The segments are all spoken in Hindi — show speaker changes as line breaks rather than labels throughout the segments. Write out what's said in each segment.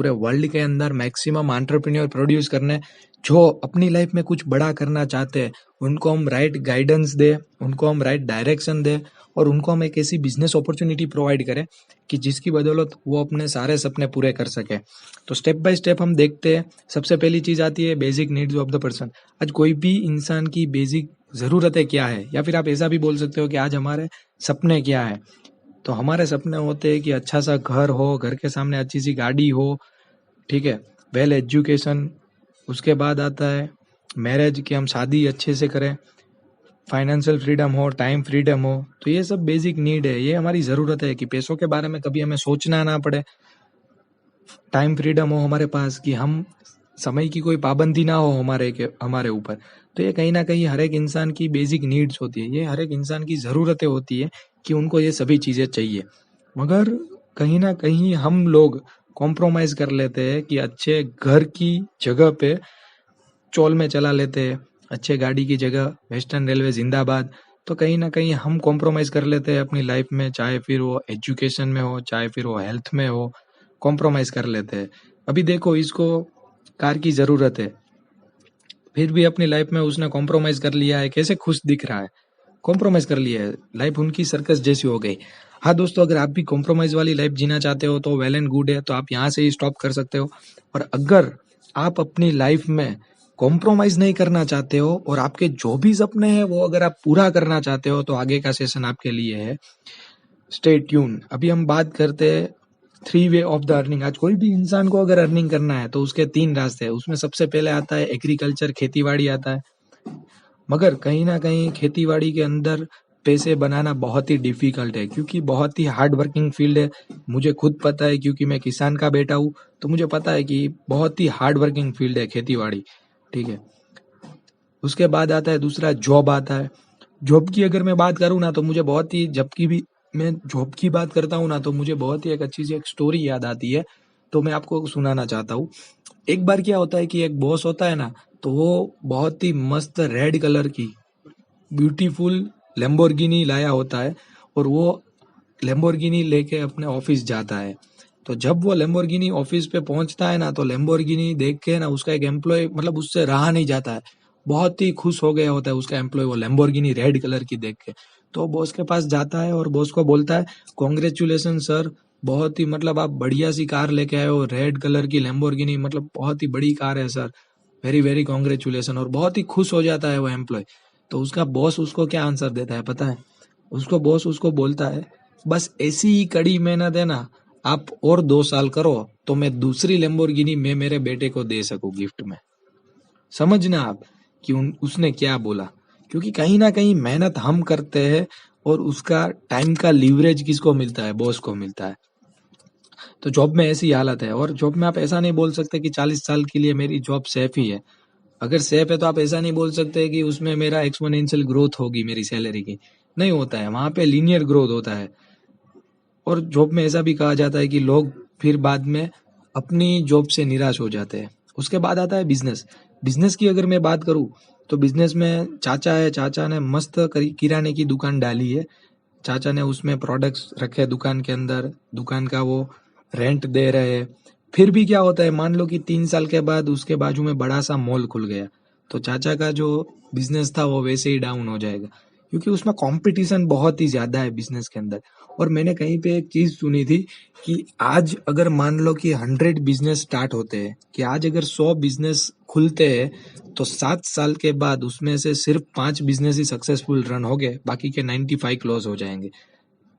पूरे वर्ल्ड के अंदर मैक्सिमम एंटरप्रेन्योर प्रोड्यूस करने, जो अपनी लाइफ में कुछ बड़ा करना चाहते हैं, उनको हम राइट गाइडेंस दें, उनको हम राइट डायरेक्शन दें और उनको हम एक ऐसी बिजनेस अपॉर्चुनिटी प्रोवाइड करें कि जिसकी बदौलत वो अपने सारे सपने पूरे कर सके। तो स्टेप बाय स्टेप हम देखते हैं। सबसे पहली चीज़ आती है basic needs of the person. आज कोई भी इंसान की बेसिक ज़रूरतें क्या है, या फिर आप ऐसा भी बोल सकते हो कि आज हमारे सपने क्या है। तो हमारे सपने होते हैं कि अच्छा सा घर हो, घर के सामने अच्छी सी गाड़ी हो, ठीक है, वेल एजुकेशन, उसके बाद आता है मैरिज, कि हम शादी अच्छे से करें, फाइनेंशियल फ्रीडम हो, टाइम फ्रीडम हो। तो ये सब बेसिक नीड है, ये हमारी ज़रूरत है कि पैसों के बारे में कभी हमें सोचना ना पड़े, टाइम फ्रीडम हो हमारे पास, कि हम समय की कोई पाबंदी ना हो हमारे ऊपर। तो ये कहीं ना कहीं हर एक इंसान की बेसिक नीड्स होती है, ये हर एक इंसान की ज़रूरतें होती है कि उनको ये सभी चीज़ें चाहिए। मगर कहीं ना कहीं हम लोग कॉम्प्रोमाइज़ कर लेते हैं कि अच्छे घर की जगह पे चौल में चला लेते हैं, अच्छे गाड़ी की जगह वेस्टर्न रेलवे जिंदाबाद। तो कहीं ना कहीं हम कॉम्प्रोमाइज़ कर लेते हैं अपनी लाइफ में, चाहे फिर वो एजुकेशन में हो, चाहे फिर वो हेल्थ में हो, कॉम्प्रोमाइज़ कर लेते हैं। अभी देखो, इसको कार की ज़रूरत है, फिर भी अपनी लाइफ में उसने कॉम्प्रोमाइज़ कर लिया है, कैसे खुश दिख रहा है, कॉम्प्रोमाइज़ कर लिया है, लाइफ उनकी सर्कस जैसी हो गई। हाँ दोस्तों, अगर आप भी कॉम्प्रोमाइज़ वाली लाइफ जीना चाहते हो तो वेल एंड गुड है, तो आप यहाँ से ही स्टॉप कर सकते हो। और अगर आप अपनी लाइफ में कॉम्प्रोमाइज़ नहीं करना चाहते हो और आपके जो भी सपने हैं वो अगर आप पूरा करना चाहते हो, तो आगे का सेशन आपके लिए है। Stay tune. अभी हम बात करते हैं 3 वे ऑफ द अर्निंग। आज कोई भी इंसान को अगर अर्निंग करना है तो उसके 3 रास्ते हैं। उसमें सबसे पहले आता है एग्रीकल्चर, खेती-बाड़ी आता है। मगर कहीं न कहीं खेती-बाड़ी के अंदर पैसे बनाना बहुत ही डिफ़िकल्ट है, क्योंकि बहुत ही हार्ड वर्किंग फ़ील्ड है। मुझे खुद पता है, क्योंकि मैं किसान का बेटा हूँ, तो मुझे पता है कि बहुत ही हार्ड वर्किंग फ़ील्ड है खेती-बाड़ी, ठीक है। उसके बाद आता है दूसरा, जॉब आता है। जॉब की अगर मैं बात करूँ ना, तो मुझे बहुत ही, जबकि भी मैं जॉब की बात करता हूँ ना, तो मुझे बहुत ही एक अच्छी सी एक स्टोरी याद आती है, तो मैं आपको सुनाना चाहता हूँ। एक बार क्या होता है कि एक बॉस होता है ना, तो वो बहुत ही मस्त रेड कलर की ब्यूटीफुल लैम्बोर्गिनी लाया होता है, और वो लैम्बोर्गिनी लेके अपने ऑफिस जाता है। तो जब वो लैम्बोर्गिनी ऑफिस पे पहुंचता है ना, तो लैम्बोर्गिनी देख के ना उसका एक एम्प्लॉय, मतलब उससे रहा नहीं जाता है, बहुत ही खुश हो गया होता है उसका एम्प्लॉय वो लैम्बोर्गिनी रेड कलर की देख के। तो बॉस के पास जाता है और बॉस को बोलता है, कॉन्ग्रेचुलेसन सर, बहुत ही, मतलब आप बढ़िया सी कार लेके आए हो, रेड कलर की लैम्बोर्गिनी, मतलब बहुत ही बड़ी कार है सर, वेरी वेरी कॉन्ग्रेचुलेसन। और बहुत ही खुश हो जाता है वो एम्प्लॉय। तो उसका बॉस उसको क्या आंसर देता है पता है? उसको बॉस उसको बोलता है, बस ऐसी ही कड़ी मेहनत है ना, आप और 2 साल करो तो मैं दूसरी लैम्बोर्गिनी मैं मेरे बेटे को दे सकूं गिफ्ट में। समझना आप कि उसने क्या बोला। क्योंकि कहीं ना कहीं मेहनत हम करते हैं और उसका टाइम का लीवरेज किसको मिलता है? बॉस को मिलता है। तो जॉब में ऐसी हालत है, और जॉब में आप ऐसा नहीं बोल सकते कि 40 साल के लिए मेरी जॉब सेफ ही है। अगर सेफ है तो आप ऐसा नहीं बोल सकते कि उसमें मेरा एक्सपोनेंशियल ग्रोथ होगी मेरी सैलरी की। नहीं होता है, वहां पे लीनियर ग्रोथ होता है। और जॉब में ऐसा भी कहा जाता है कि लोग फिर बाद में अपनी जॉब से निराश हो जाते हैं। उसके बाद आता है बिजनेस। बिजनेस की अगर मैं बात करूं, तो बिजनेस में चाचा है, चाचा ने मस्त किराने की दुकान डाली है। चाचा ने उसमें प्रोडक्ट्स रखे दुकान के अंदर, दुकान का वो रेंट दे रहे हैं। फिर भी क्या होता है, मान लो कि 3 साल के बाद उसके बाजू में बड़ा सा मॉल खुल गया, तो चाचा का जो बिजनेस था वो वैसे ही डाउन हो जाएगा, क्योंकि उसमें कंपटीशन बहुत ही ज्यादा है बिजनेस के अंदर। और मैंने कहीं पे एक चीज सुनी थी कि आज अगर मान लो कि 100 बिजनेस स्टार्ट होते हैं, कि आज अगर 100 बिजनेस खुलते हैं, तो 7 साल के बाद उसमें से सिर्फ 5 बिजनेस ही सक्सेसफुल रन हो गए, बाकी के 95 क्लोज हो जाएंगे।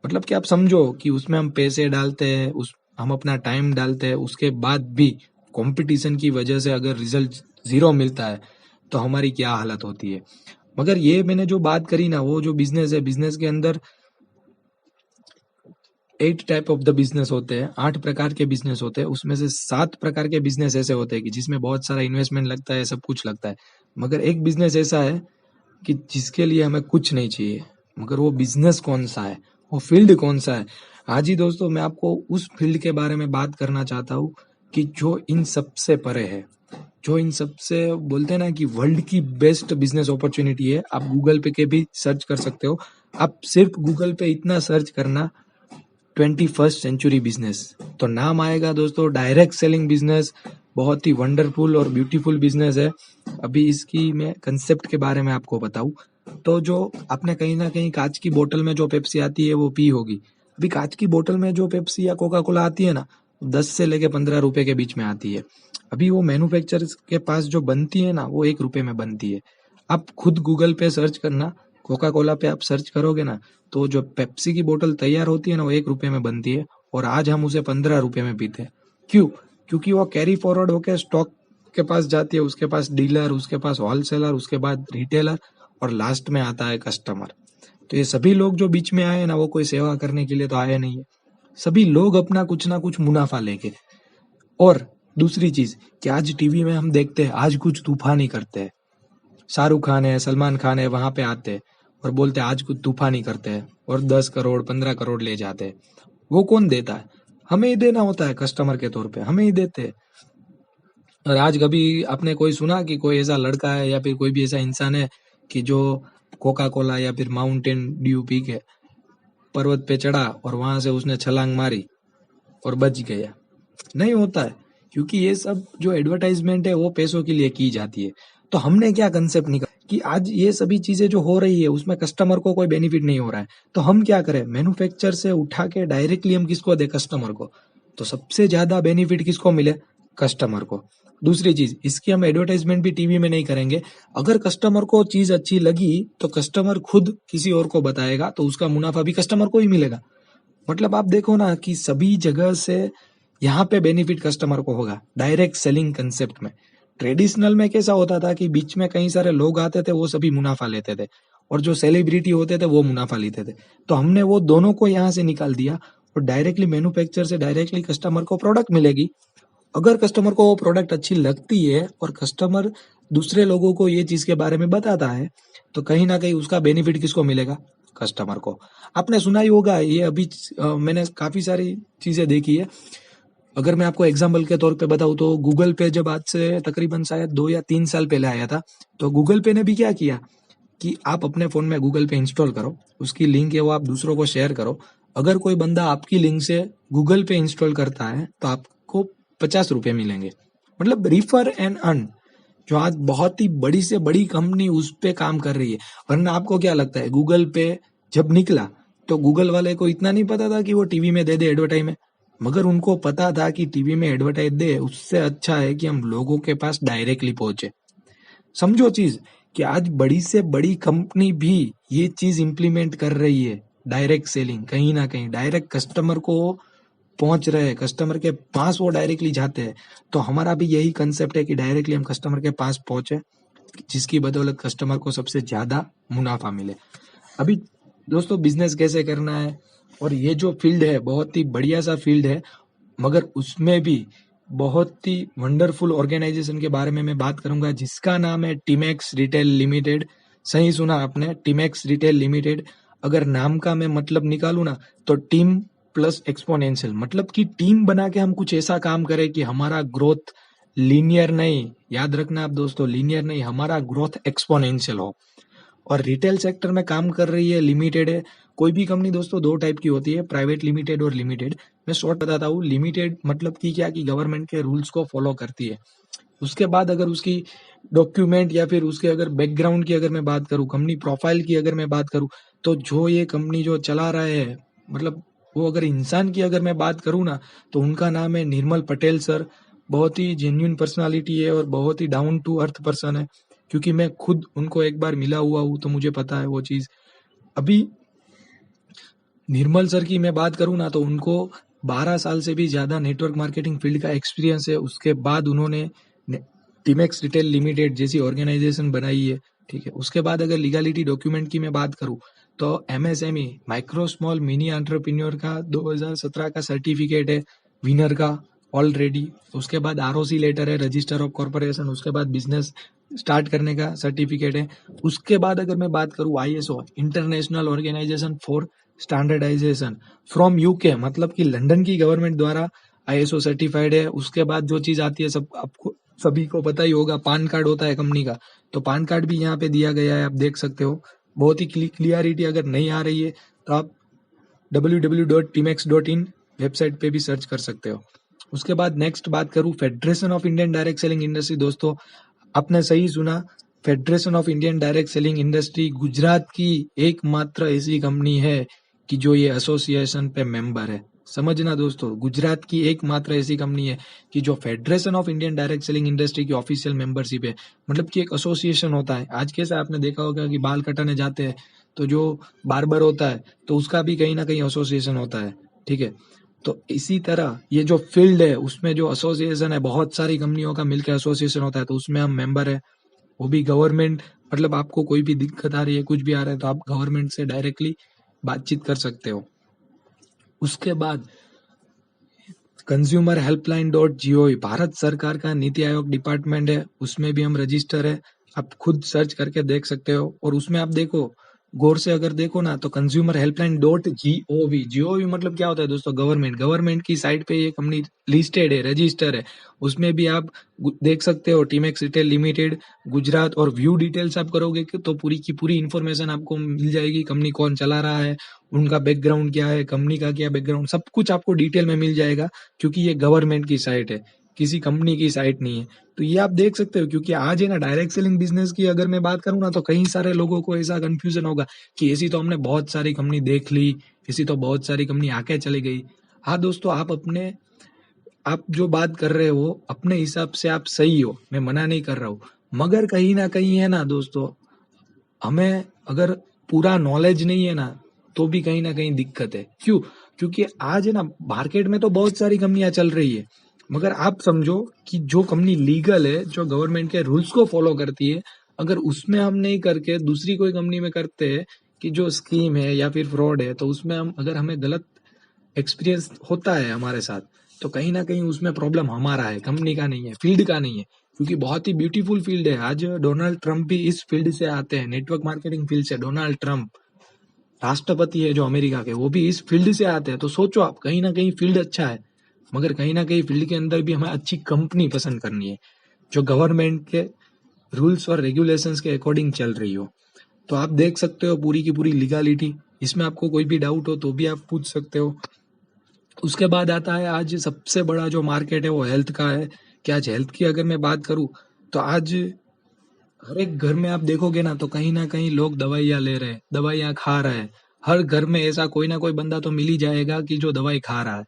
मतलब कि आप समझो कि उसमें हम पैसे डालते हैं, उस हम अपना टाइम डालते हैं, उसके बाद भी कंपटीशन की वजह से अगर रिजल्ट जीरो मिलता है तो हमारी क्या हालत होती है। मगर ये मैंने जो बात करी ना, वो जो बिजनेस है, बिजनेस के अंदर 8 टाइप ऑफ द बिजनेस होते हैं, 8 प्रकार के बिजनेस होते हैं। उसमें से 7 प्रकार के बिजनेस ऐसे होते हैं कि जिसमें बहुत सारा इन्वेस्टमेंट लगता है, सब कुछ लगता है। मगर एक बिजनेस ऐसा है कि जिसके लिए हमें कुछ नहीं चाहिए। मगर वो बिजनेस कौन सा है, वो फील्ड कौन सा है? आज ही दोस्तों मैं आपको उस फील्ड के बारे में बात करना चाहता हूँ कि जो इन सबसे परे है, जो इन सबसे, बोलते हैं ना कि वर्ल्ड की बेस्ट बिजनेस अपॉर्चुनिटी है। आप गूगल पे के भी सर्च कर सकते हो। आप सिर्फ गूगल पे इतना सर्च करना 21st सेंचुरी बिजनेस। तो नाम आएगा दोस्तों डायरेक्ट सेलिंग बिजनेस। बहुत ही वंडरफुल और ब्यूटीफुल बिजनेस है। अभी इसकी मैं कंसेप्ट के बारे में आपको बताऊं तो जो आपने कहीं ना कहीं कांच की बोतल में जो पेप्सी आती है वो पी होगी। अभी कांच की बोतल में जो पेप्सी या कोका कोला आती है ना, 10 से लेके 15 रुपए के बीच में आती है। अभी वो मैन्युफैक्चरर्स के पास जो बनती है ना, वो 1 रुपए में बनती है। आप खुद गूगल पे सर्च करना, कोका कोला पे आप सर्च करोगे ना, तो जो पेप्सी की बोतल तैयार होती है ना, वो 1 रुपए में बनती है और आज हम उसे 15 रुपए में पीते हैं। क्यों? क्योंकि वो कैरी फॉरवर्ड होकर स्टॉक के पास जाती है, उसके पास डीलर, उसके पास होलसेलर, उसके बाद रिटेलर और लास्ट में आता है कस्टमर। तो ये सभी लोग जो बीच में आए ना, वो कोई सेवा करने के लिए तो आए नहीं है। सभी लोग अपना कुछ ना कुछ मुनाफा लेके। और दूसरी चीज कि आज टीवी में हम देखते हैं, आज कुछ तूफानी करते हैं, शाहरुख खान है, सलमान खान है, वहां पे आते हैं और बोलते हैं आज कुछ तूफानी करते हैं और 10 करोड़ 15 करोड़ ले जाते हैं। वो कौन देता है? हमें ही देना होता है, कस्टमर के तौर पे हमें ही देते हैं। और आज कभी आपने कोई सुना कि कोई ऐसा लड़का है या फिर कोई भी ऐसा इंसान है कि जो कोका कोला या फिर माउंटेन ड्यू पी के पर्वत पे चढ़ा और वहां से उसने छलांग मारी और बच गया? नहीं होता है, क्योंकि ये सब जो एडवर्टाइजमेंट है वो पैसों के लिए की जाती है। तो हमने क्या कंसेप्ट निकाला कि आज ये सभी चीजें जो हो रही है उसमें कस्टमर को कोई बेनिफिट नहीं हो रहा है, तो हम क्या करें, मैन्युफैक्चर से उठा के डायरेक्टली हम किसको दे, कस्टमर को। तो सबसे ज्यादा बेनिफिट किसको मिले? कस्टमर को। दूसरी चीज, इसकी हम एडवर्टाइजमेंट भी टीवी में नहीं करेंगे। अगर कस्टमर को चीज अच्छी लगी तो कस्टमर खुद किसी और को बताएगा, तो उसका मुनाफा भी कस्टमर को ही मिलेगा। मतलब आप देखो ना कि सभी जगह से यहाँ पे बेनिफिट कस्टमर को होगा डायरेक्ट सेलिंग कंसेप्ट में। ट्रेडिशनल में कैसा होता था कि बीच में कई सारे लोग आते थे, वो सभी मुनाफा लेते थे और जो सेलिब्रिटी होते थे वो मुनाफा लेते थे। तो हमने वो दोनों को यहाँ से निकाल दिया और डायरेक्टली मैन्युफैक्चर से डायरेक्टली कस्टमर को प्रोडक्ट मिलेगी। अगर कस्टमर को वो प्रोडक्ट अच्छी लगती है और कस्टमर दूसरे लोगों को ये चीज के बारे में बताता है, तो कहीं ना कहीं उसका बेनिफिट किसको मिलेगा? कस्टमर को। आपने सुना ही होगा ये अभी मैंने काफी सारी चीजें देखी है। अगर मैं आपको एग्जाम्पल के तौर पे बताऊं तो गूगल पे जब आज से तकरीबन शायद 2 या 3 साल पहले आया था, तो गूगल पे ने भी क्या किया कि आप अपने फोन में गूगल पे इंस्टॉल करो, उसकी लिंक है वो आप दूसरों को शेयर करो। अगर कोई बंदा आपकी लिंक से गूगल पे इंस्टॉल करता है तो आपको 50 रुपए मिलेंगे। मतलब रिफर एंड अर्न। जो आज बहुत ही बड़ी से बड़ी कंपनी उस पे काम कर रही है। वरना आपको क्या लगता है, गूगल पे जब निकला तो गूगल वाले को इतना नहीं पता था कि वो टीवी में दे दे एडवर्टाइज में, मगर उनको पता था कि टीवी में एडवर्टाइज दे उससे अच्छा है कि हम लोगों के पास डायरेक्टली पहुंचे। समझो चीज कि आज बड़ी से बड़ी कंपनी भी ये चीज इंप्लीमेंट कर रही है, डायरेक्ट सेलिंग। कहीं ना कहीं डायरेक्ट कस्टमर को पहुंच रहे हैं, कस्टमर के पास वो डायरेक्टली जाते हैं। तो हमारा भी यही कंसेप्ट है कि डायरेक्टली हम कस्टमर के पास पहुंचे, जिसकी बदौलत कस्टमर को सबसे ज्यादा मुनाफा मिले। अभी दोस्तों बिजनेस कैसे करना है, और ये जो फील्ड है बहुत ही बढ़िया सा फील्ड है, मगर उसमें भी बहुत ही वंडरफुल ऑर्गेनाइजेशन के बारे में मैं बात करूंगा जिसका नाम है टीमैक्स रिटेल लिमिटेड। सही सुना आपने, टीमैक्स रिटेल लिमिटेड। अगर नाम का मैं मतलब निकालूं ना, तो टीम प्लस एक्सपोनेंशियल, मतलब कि टीम बना के हम कुछ ऐसा काम करें कि हमारा ग्रोथ लीनियर नहीं, याद रखना आप दोस्तों, लीनियर नहीं, हमारा ग्रोथ एक्सपोनेंशियल हो। और रिटेल सेक्टर में काम कर रही है, लिमिटेड है। कोई भी कंपनी दोस्तों 2 टाइप की होती है, प्राइवेट लिमिटेड और लिमिटेड। मैं शॉर्ट बताता हूँ। लिमिटेड मतलब कि क्या, कि गवर्नमेंट के रूल्स को फॉलो करती है। उसके बाद अगर उसकी डॉक्यूमेंट या फिर उसके अगर बैकग्राउंड की अगर मैं बात करूँ, कंपनी प्रोफाइल की अगर मैं बात करूँ, तो जो ये कंपनी जो चला रहे हैं, मतलब वो अगर इंसान की अगर मैं बात करूँ ना, तो उनका नाम है निर्मल पटेल सर। बहुत ही जेन्युइन पर्सनालिटी है और बहुत ही डाउन टू अर्थ पर्सन है, क्योंकि मैं खुद उनको एक बार मिला हुआ हूँ, तो मुझे पता है वो चीज। अभी निर्मल सर की मैं बात करूँ ना, तो उनको 12 साल से भी ज्यादा नेटवर्क मार्केटिंग फील्ड का एक्सपीरियंस है। उसके बाद उन्होंने टीमेक्स रिटेल लिमिटेड जैसी ऑर्गेनाइजेशन बनाई है। ठीक है, उसके बाद अगर लीगलिटी डॉक्यूमेंट की मैं बात करूँ, तो MSME micro small mini entrepreneur का 2017 का सर्टिफिकेट है विनर का ऑलरेडी। उसके बाद आरओसी लेटर है, रजिस्टर ऑफ कॉर्पोरेशन। उसके बाद बिजनेस स्टार्ट करने का सर्टिफिकेट है। उसके बाद अगर मैं बात करूँ ISO, international organization for standardization from UK, मतलब कि लंदन की गवर्नमेंट द्वारा आईएसओ सर्टिफाइड है। उसके बाद जो चीज आती है, सब आपको सभी को पता ही होगा, पान कार्ड होता है कंपनी का। तो पान कार्ड भी यहाँ पे दिया गया है, आप देख सकते हो। बहुत ही क्लियरिटी अगर नहीं आ रही है तो आप www.tmex.in वेबसाइट पे भी सर्च कर सकते हो। उसके बाद नेक्स्ट बात करूँ federation of Indian direct selling industry. दोस्तों आपने सही सुना, federation of Indian direct selling industry Gujarat की एकमात्र ऐसी कंपनी है कि जो ये एसोसिएशन पे मेंबर है। समझना दोस्तों, गुजरात की एकमात्र ऐसी कंपनी है कि जो federation of Indian direct selling industry की ऑफिशियल मेंबरशिप है। मतलब कि एक एसोसिएशन होता है। आज कैसे आपने देखा होगा कि बाल कटाने जाते हैं तो जो बार्बर होता है तो उसका भी कहीं ना कहीं एसोसिएशन होता है, ठीक है। तो इसी तरह ये जो फील्ड है उसमें जो एसोसिएशन है, बहुत सारी कंपनियों का मिलकर एसोसिएशन होता है, तो उसमें हम मेंबर है। वो भी गवर्नमेंट, मतलब आपको कोई भी दिक्कत आ रही है, कुछ भी आ रहा है, तो आप गवर्नमेंट से डायरेक्टली बातचीत कर सकते हो। उसके बाद कंज्यूमर हेल्पलाइन .gov भारत सरकार का नीति आयोग डिपार्टमेंट है, उसमें भी हम रजिस्टर है। आप खुद सर्च करके देख सकते हो। और उसमें आप देखो, गौर से अगर देखो ना, तो कंज्यूमर हेल्पलाइन .gov मतलब क्या होता है दोस्तों, गवर्नमेंट की साइट पे ये कंपनी लिस्टेड है, रजिस्टर है। उसमें भी आप देख सकते हो टीमेक्स रिटेल लिमिटेड गुजरात, और व्यू डिटेल्स आप करोगे तो पूरी की पूरी इन्फॉर्मेशन आपको मिल जाएगी। कंपनी कौन चला रहा है, उनका बैकग्राउंड क्या है, कंपनी का क्या बैकग्राउंड, सब कुछ आपको डिटेल में मिल जाएगा। क्योंकि ये गवर्नमेंट की साइट है, किसी कंपनी की साइट नहीं है। तो ये आप देख सकते हो। क्योंकि आज है ना, डायरेक्ट सेलिंग बिजनेस की अगर मैं बात करूँ ना, तो कई सारे लोगों को ऐसा कंफ्यूजन होगा कि ऐसी तो हमने बहुत सारी कंपनी देख ली, ऐसी तो बहुत सारी कंपनी आके चली गई। हाँ दोस्तों, आप जो बात कर रहे हो अपने हिसाब से आप सही हो, मैं मना नहीं कर रहा हूँ। मगर कहीं ना कहीं है ना दोस्तों, हमें अगर पूरा नॉलेज नहीं है ना, तो भी कहीं ना कहीं दिक्कत है। क्यों? क्योंकि आज है ना, मार्केट में तो बहुत सारी कंपनियां चल रही है, मगर आप समझो कि जो कंपनी लीगल है, जो गवर्नमेंट के रूल्स को फॉलो करती है, अगर उसमें हम नहीं करके दूसरी कोई कंपनी में करते हैं कि जो स्कीम है या फिर फ्रॉड है, तो उसमें हम अगर हमें गलत एक्सपीरियंस होता है हमारे साथ, तो कहीं ना कहीं उसमें प्रॉब्लम हमारा है, कंपनी का नहीं है, फील्ड का नहीं है। क्योंकि बहुत ही ब्यूटीफुल फील्ड है। आज डोनाल्ड ट्रंप भी इस फील्ड से आते हैं, नेटवर्क मार्केटिंग फील्ड से। डोनाल्ड ट्रंप राष्ट्रपति है जो अमेरिका के, वो भी इस फील्ड से आते हैं। तो सोचो आप, कहीं ना कहीं फील्ड अच्छा है, मगर कहीं ना कहीं फील्ड के अंदर भी हमें अच्छी कंपनी पसंद करनी है, जो गवर्नमेंट के रूल्स और रेगुलेशंस के अकॉर्डिंग चल रही हो। तो आप देख सकते हो पूरी की पूरी लीगलिटी। इसमें आपको कोई भी डाउट हो तो भी आप पूछ सकते हो। उसके बाद आता है, आज सबसे बड़ा जो मार्केट है वो हेल्थ का है। कि आज हेल्थ की अगर मैं बात करूं, तो आज हर एक घर में आप देखोगे ना कहीं लोग दवाइयाँ ले रहे हैं, दवाइयाँ खा रहे हैं। हर घर में ऐसा कोई ना कोई बंदा तो मिल ही जाएगा कि जो दवाई खा रहा है।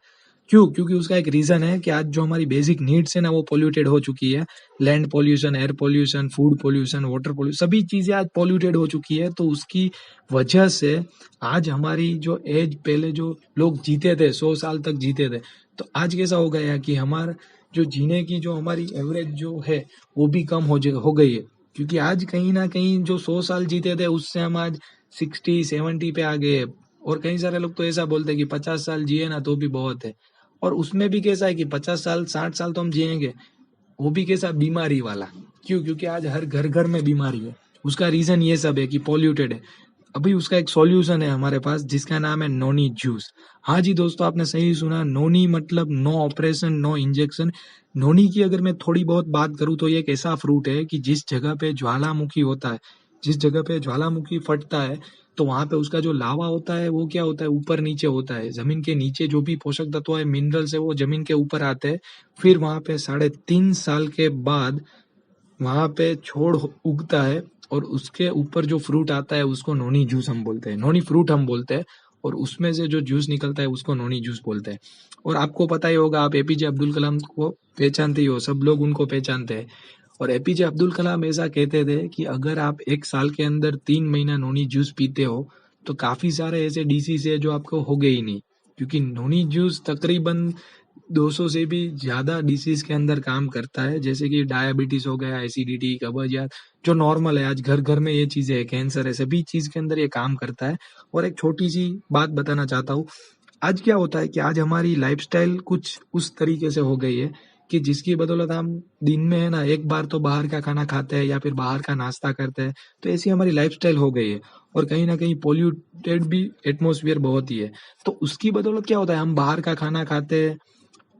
क्यों? क्योंकि उसका एक रीजन है कि आज जो हमारी बेसिक नीड्स है ना, वो पोल्यूटेड हो चुकी है। Land pollution, air pollution, food pollution, water pollution, सभी चीजें आज पोल्यूटेड हो चुकी है। तो उसकी वजह से आज हमारी जो एज, पहले जो लोग जीते थे 100 साल तक जीते थे, तो आज कैसा हो गया कि हमारा जो जीने की जो हमारी एवरेज जो है, वो भी कम हो गई है। क्योंकि आज कहीं ना कहीं जो 100 साल जीते थे, उससे हम आज 60-70 पे आ गए। और कई सारे लोग तो ऐसा बोलते हैं कि 50 साल जिए ना तो भी बहुत है। और उसमें भी कैसा है कि 50 साल 60 साल तो हम जिएंगे, वो भी कैसा, बीमारी वाला। क्यों? क्योंकि आज हर घर घर में बीमारी है। उसका रीजन ये सब है कि पॉल्यूटेड है। अभी उसका एक सॉल्यूशन है हमारे पास, जिसका नाम है नोनी जूस। हाँ जी दोस्तों, आपने सही सुना, नोनी मतलब नो ऑपरेशन नो इंजेक्शन। नोनी की अगर मैं थोड़ी बहुत बात करूँ, तो ये एक ऐसा फ्रूट है कि जिस जगह पे ज्वालामुखी होता है, जिस जगह पे ज्वालामुखी फटता है, तो वहां पे उसका जो लावा होता है वो क्या होता है, ऊपर नीचे होता है। जमीन के नीचे जो भी पोषक तत्व है, मिनरल्स है, वो जमीन के ऊपर आते हैं। फिर वहां पे 3.5 साल के बाद वहां पे छोड़ उगता है, और उसके ऊपर जो फ्रूट आता है उसको नोनी जूस हम बोलते हैं, नोनी फ्रूट हम बोलते हैं। और उसमें से जो जूस निकलता है उसको नोनी जूस बोलते हैं। और आपको पता ही होगा, आप एपीजे अब्दुल कलाम को पहचानते ही हो, सब लोग उनको पहचानते हैं। और एपीजे अब्दुल कलाम ऐसा कहते थे कि अगर आप 1 साल के अंदर 3 महीना नोनी जूस पीते हो, तो काफी सारे ऐसे डिसीज है जो आपको हो गए ही नहीं। क्योंकि नोनी जूस तकरीबन 200 से भी ज्यादा डिसीज के अंदर काम करता है, जैसे कि डायबिटीज हो गया, एसिडिटी, कब्जियत, जो नॉर्मल है, आज घर घर में ये चीजें है, कैंसर है, सभी चीज के अंदर ये काम करता है। और एक छोटी सी बात बताना चाहता हूँ। आज क्या होता है कि आज हमारी लाइफस्टाइल कुछ उस तरीके से हो गई है कि जिसकी बदौलत हम दिन में है ना एक बार तो बाहर का खाना खाते हैं या फिर बाहर का नाश्ता करते हैं। तो ऐसी हमारी लाइफस्टाइल हो गई है। और कहीं ना कहीं पोल्यूटेड भी एटमोसफियर बहुत ही है। तो उसकी बदौलत क्या होता है, हम बाहर का खाना खाते हैं,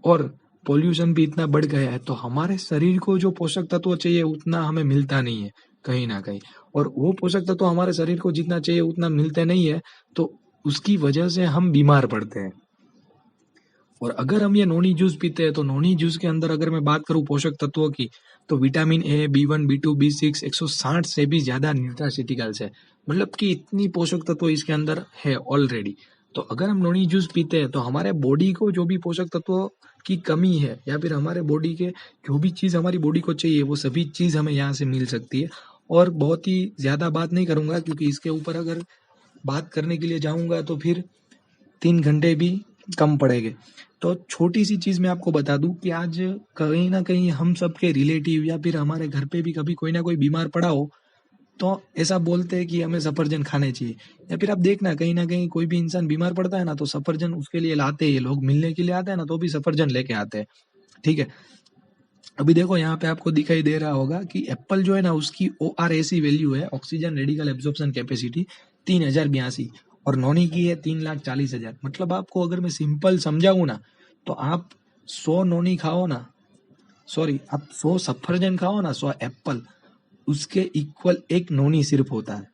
और पॉल्यूशन भी इतना बढ़ गया है, तो हमारे शरीर को जो पोषक तत्व चाहिए उतना हमें मिलता नहीं है कहीं ना कहीं। और वो पोषक तत्व हमारे शरीर को जितना चाहिए उतना मिलते नहीं है। तो उसकी वजह से हम बीमार पड़ते हैं। और अगर हम ये नोनी जूस पीते हैं तो नोनी जूस के अंदर अगर मैं बात करूँ पोषक तत्वों की, तो vitamin A, B1, B2, B6 160 से भी ज़्यादा न्यूट्रास्यूटिकल्स है। मतलब कि इतनी पोषक तत्व इसके अंदर है ऑलरेडी। तो अगर हम नोनी जूस पीते हैं तो हमारे बॉडी को जो भी पोषक तत्वों की कमी है या फिर हमारे बॉडी के जो भी चीज़ हमारी बॉडी को चाहिए वो सभी चीज़ हमें यहाँ से मिल सकती है। और बहुत ही ज़्यादा बात नहीं करूँगा क्योंकि इसके ऊपर अगर बात करने के लिए जाऊँगा तो फिर 3 घंटे भी कम पड़ेंगे। तो छोटी सी चीज़ मैं आपको बता दूँ कि आज कहीं न कहीं हम सबके रिलेटिव या फिर हमारे घर पे भी कभी कोई ना कोई बीमार पड़ा हो, तो ऐसा बोलते हैं कि हमें सफरजन खाने चाहिए। या फिर आप देखना कहीं न कहीं कोई भी इंसान बीमार पड़ता है ना, तो सफरजन उसके लिए लाते हैं, लोग मिलने के लिए आते हैं ना, तो भी सफरजन लेके आते हैं। ठीक है? अभी देखो यहाँ पे आपको दिखाई दे रहा होगा कि एप्पल जो है ना उसकी ORAC वैल्यू है, ऑक्सीजन रेडिकल एब्जॉर्प्शन कैपेसिटी 3082 और नोनी की है 3,40,000। मतलब आपको अगर मैं सिंपल समझाऊं ना, तो आप 100 नोनी खाओ ना, सॉरी आप 100 सफरजन खाओ ना, 100 एप्पल, उसके इक्वल एक नोनी सिर्फ होता है।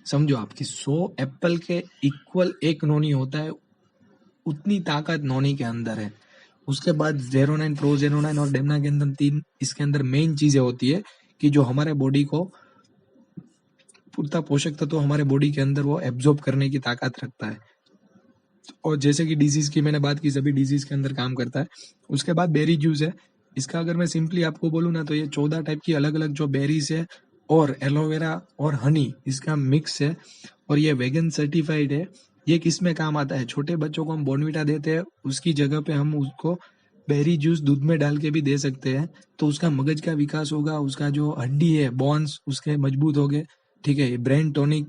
समझो आपकी 100 एप्पल के इक्वल एक नोनी होता है, उतनी ताकत नोनी के अंदर है। उसके बाद 09 प्रो 09 और डेमना के अंदर 3 इसके अंदर मेन चीजें होती है कि जो हमारे बॉडी को पूर्ता पोषक तत्व हमारे बॉडी के अंदर वो एब्जॉर्ब करने की ताकत रखता है। और जैसे कि डिजीज की मैंने बात की, सभी डिजीज के अंदर काम करता है। उसके बाद बेरी जूस है, इसका अगर मैं सिंपली आपको बोलूँ ना, तो ये 14 टाइप की अलग अलग जो बेरीज है और एलोवेरा और हनी इसका मिक्स है और ये वेगन सर्टिफाइड है। ये किस में काम आता है, छोटे बच्चों को हम बॉर्नविटा देते हैं, उसकी जगह पे हम उसको बेरी जूस दूध में डाल के भी दे सकते हैं। तो उसका मगज का विकास होगा, उसका जो हड्डी है बोन्स उसके मजबूत हो गए। ठीक है, ब्रेन टॉनिक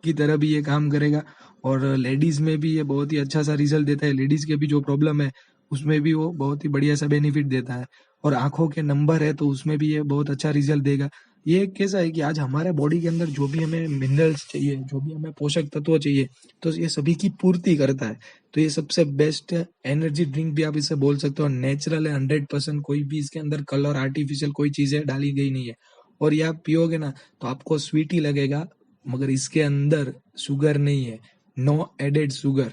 की तरह भी ये काम करेगा। और लेडीज में भी ये बहुत ही अच्छा सा रिजल्ट देता है। लेडीज के भी जो प्रॉब्लम है उसमें भी वो बहुत ही बढ़िया सा बेनिफिट देता है। और आंखों के नंबर है तो उसमें भी ये बहुत अच्छा रिजल्ट देगा। ये कैसा है कि आज हमारे बॉडी के अंदर जो भी हमें मिनरल्स चाहिए, जो भी हमें पोषक तत्व चाहिए, तो ये सभी की पूर्ति करता है। तो ये सबसे बेस्ट एनर्जी ड्रिंक भी आप इसे बोल सकते हो। नेचुरल है 100%, कोई भी इसके अंदर कलर आर्टिफिशियल कोई चीजें डाली गई नहीं है। और ये आप पियोगे ना तो आपको स्वीट ही लगेगा, मगर इसके अंदर शुगर नहीं है, नो एडेड शुगर।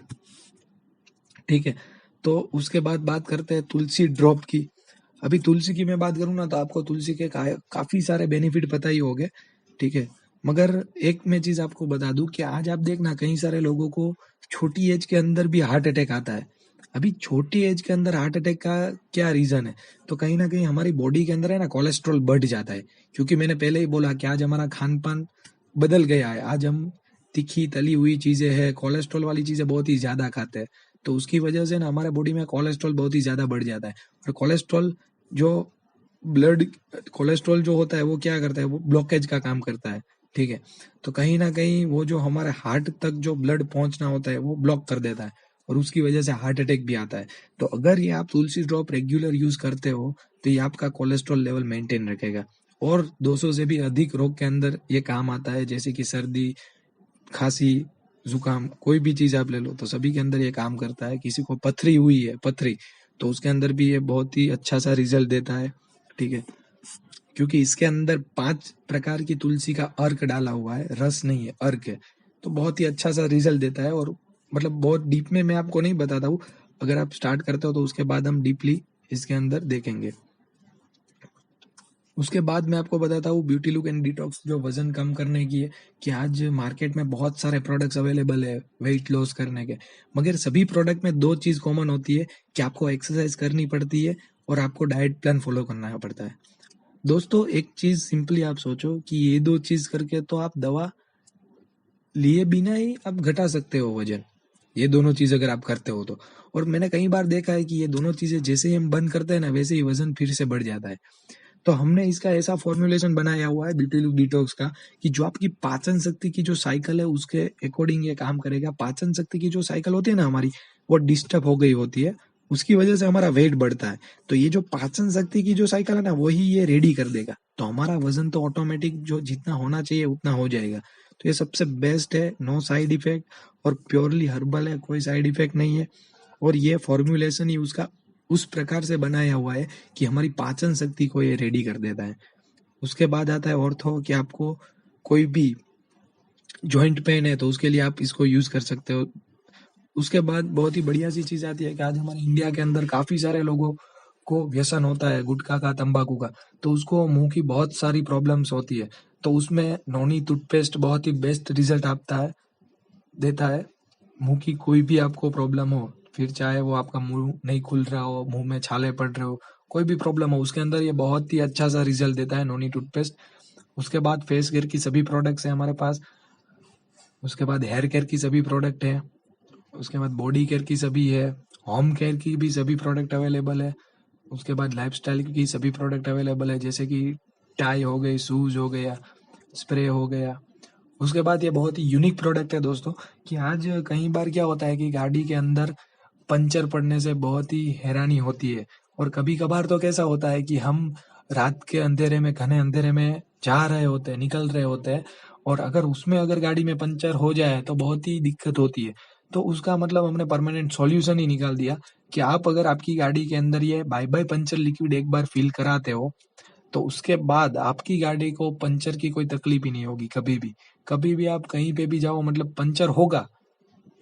ठीक है, तो उसके बाद बात करते हैं तुलसी ड्रॉप की। अभी तुलसी की मैं बात करूँ ना, तो आपको तुलसी के काफी सारे बेनिफिट पता ही होंगे। ठीक है, मगर एक मैं चीज आपको बता दूं कि आज आप देखना कई सारे लोगों को छोटी एज के अंदर भी हार्ट अटैक आता है। अभी छोटी एज के अंदर हार्ट अटैक का क्या रीजन है, तो कहीं ना कहीं हमारी बॉडी के अंदर है ना कोलेस्ट्रॉल बढ़ जाता है। क्योंकि मैंने पहले ही बोला कि आज हमारा खान पान बदल गया है। आज हम तीखी तली हुई चीजें हैं, कोलेस्ट्रॉल वाली चीजें बहुत ही ज्यादा खाते हैं। तो उसकी वजह से ना हमारे बॉडी में कोलेस्ट्रॉल बहुत ही ज्यादा बढ़ जाता है। और कोलेस्ट्रॉल जो ब्लड कोलेस्ट्रॉल जो होता है वो क्या करता है, वो ब्लॉकेज का काम करता है। ठीक है, तो कहीं ना कहीं वो जो हमारे हार्ट तक जो ब्लड पहुंचना होता है वो ब्लॉक कर देता है और उसकी वजह से हार्ट अटैक भी आता है। तो अगर ये आप तुलसी ड्रॉप रेगुलर यूज करते हो तो ये आपका कोलेस्ट्रॉल लेवल मेंटेन रखेगा। और 200 से भी अधिक रोग के अंदर ये काम आता है, जैसे कि सर्दी, खांसी, जुकाम, कोई भी चीज आप ले लो तो सभी के अंदर ये काम करता है। किसी को पथरी हुई है, पथरी, तो उसके अंदर भी ये बहुत ही अच्छा सा रिजल्ट देता है। ठीक है, क्योंकि इसके अंदर 5 प्रकार की तुलसी का अर्क डाला हुआ है, रस नहीं है, अर्क है। तो बहुत ही अच्छा सा रिजल्ट देता है। और मतलब बहुत डीप में मैं आपको नहीं बताता हूँ, अगर आप स्टार्ट करते हो तो उसके बाद हम डीपली इसके अंदर देखेंगे। उसके बाद मैं आपको बताता हूँ ब्यूटी लुक एंड डिटॉक्स, जो वजन कम करने की है। कि आज मार्केट में बहुत सारे प्रोडक्ट्स अवेलेबल है वेट लॉस करने के, मगर सभी प्रोडक्ट में दो चीज कॉमन होती है कि आपको एक्सरसाइज करनी पड़ती है और आपको डाइट प्लान फॉलो करना पड़ता है। दोस्तों एक चीज सिंपली आप सोचो कि ये दो चीज करके तो आप दवा लिए बिना ही आप घटा सकते हो वजन, ये दोनों चीज अगर आप करते हो तो। और मैंने कई बार देखा है कि ये दोनों चीजें जैसे ही हम बंद करते हैं ना, वैसे ही वजन फिर से बढ़ जाता है। तो हमने इसका ऐसा फॉर्मुलेशन बनाया हुआ है ब्यूटी लुक डिटॉक्स का कि जो आपकी पाचन शक्ति की जो साइकिल है उसके अकॉर्डिंग ये काम करेगा। पाचन शक्ति की जो साइकिल होती है ना हमारी, वो डिस्टर्ब हो गई होती है, उसकी वजह से हमारा वेट बढ़ता है। तो ये जो पाचन शक्ति की जो साइकिल है ना, वही ये रेडी कर देगा, तो हमारा वजन तो ऑटोमेटिक जो जितना होना चाहिए उतना हो जाएगा। तो ये सबसे बेस्ट है, नो साइड इफेक्ट और प्योरली हर्बल है, कोई साइड इफेक्ट नहीं है। और ये फॉर्मुलेशन ही उसका उस प्रकार से बनाया हुआ है कि हमारी पाचन शक्ति को ये रेडी कर देता है। उसके बाद आता है ऑर्थो, कि आपको कोई भी जॉइंट पेन है तो उसके लिए आप इसको यूज कर सकते हो। उसके बाद बहुत ही बढ़िया सी चीज़ आती है कि आज हमारे इंडिया के अंदर काफ़ी सारे लोगों को व्यसन होता है गुटखा का, तंबाकू का, तो उसको मुँह की बहुत सारी प्रॉब्लम्स होती है। तो उसमें नोनी टूथपेस्ट बहुत ही बेस्ट रिज़ल्ट देता है। मुँह की कोई भी आपको प्रॉब्लम हो, फिर चाहे वो आपका मुँह नहीं खुल रहा हो, मुँह में छाले पड़ रहे हो, कोई भी प्रॉब्लम हो, उसके अंदर ये बहुत ही अच्छा सा रिज़ल्ट देता है नोनी टूथपेस्ट। उसके बाद फेस केयर की सभी प्रोडक्ट्स हैं हमारे पास। उसके बाद हेयर केयर की सभी प्रोडक्ट हैं। उसके बाद बॉडी केयर की सभी है। होम केयर की भी सभी प्रोडक्ट अवेलेबल है। उसके बाद लाइफस्टाइल की सभी प्रोडक्ट अवेलेबल है, जैसे कि टाई हो गई, शूज़ हो गया, स्प्रे हो गया। उसके बाद ये बहुत ही यूनिक प्रोडक्ट है दोस्तों, कि आज कई बार क्या होता है कि गाड़ी के अंदर पंचर पड़ने से बहुत ही हैरानी होती है। और कभी कभार तो कैसा होता है कि हम रात के अंधेरे में, घने अंधेरे में जा रहे होते हैं, निकल रहे होते हैं, और अगर गाड़ी में पंचर हो जाए तो बहुत ही दिक्कत होती है। तो उसका मतलब हमने परमानेंट सॉल्यूशन ही निकाल दिया कि आप अगर आपकी गाड़ी के अंदर ये बाय बाय पंचर लिक्विड एक बार फिल कराते हो, तो उसके बाद आपकी गाड़ी को पंचर की कोई तकलीफ ही नहीं होगी कभी भी। कभी भी आप कहीं पे भी जाओ, मतलब पंचर होगा,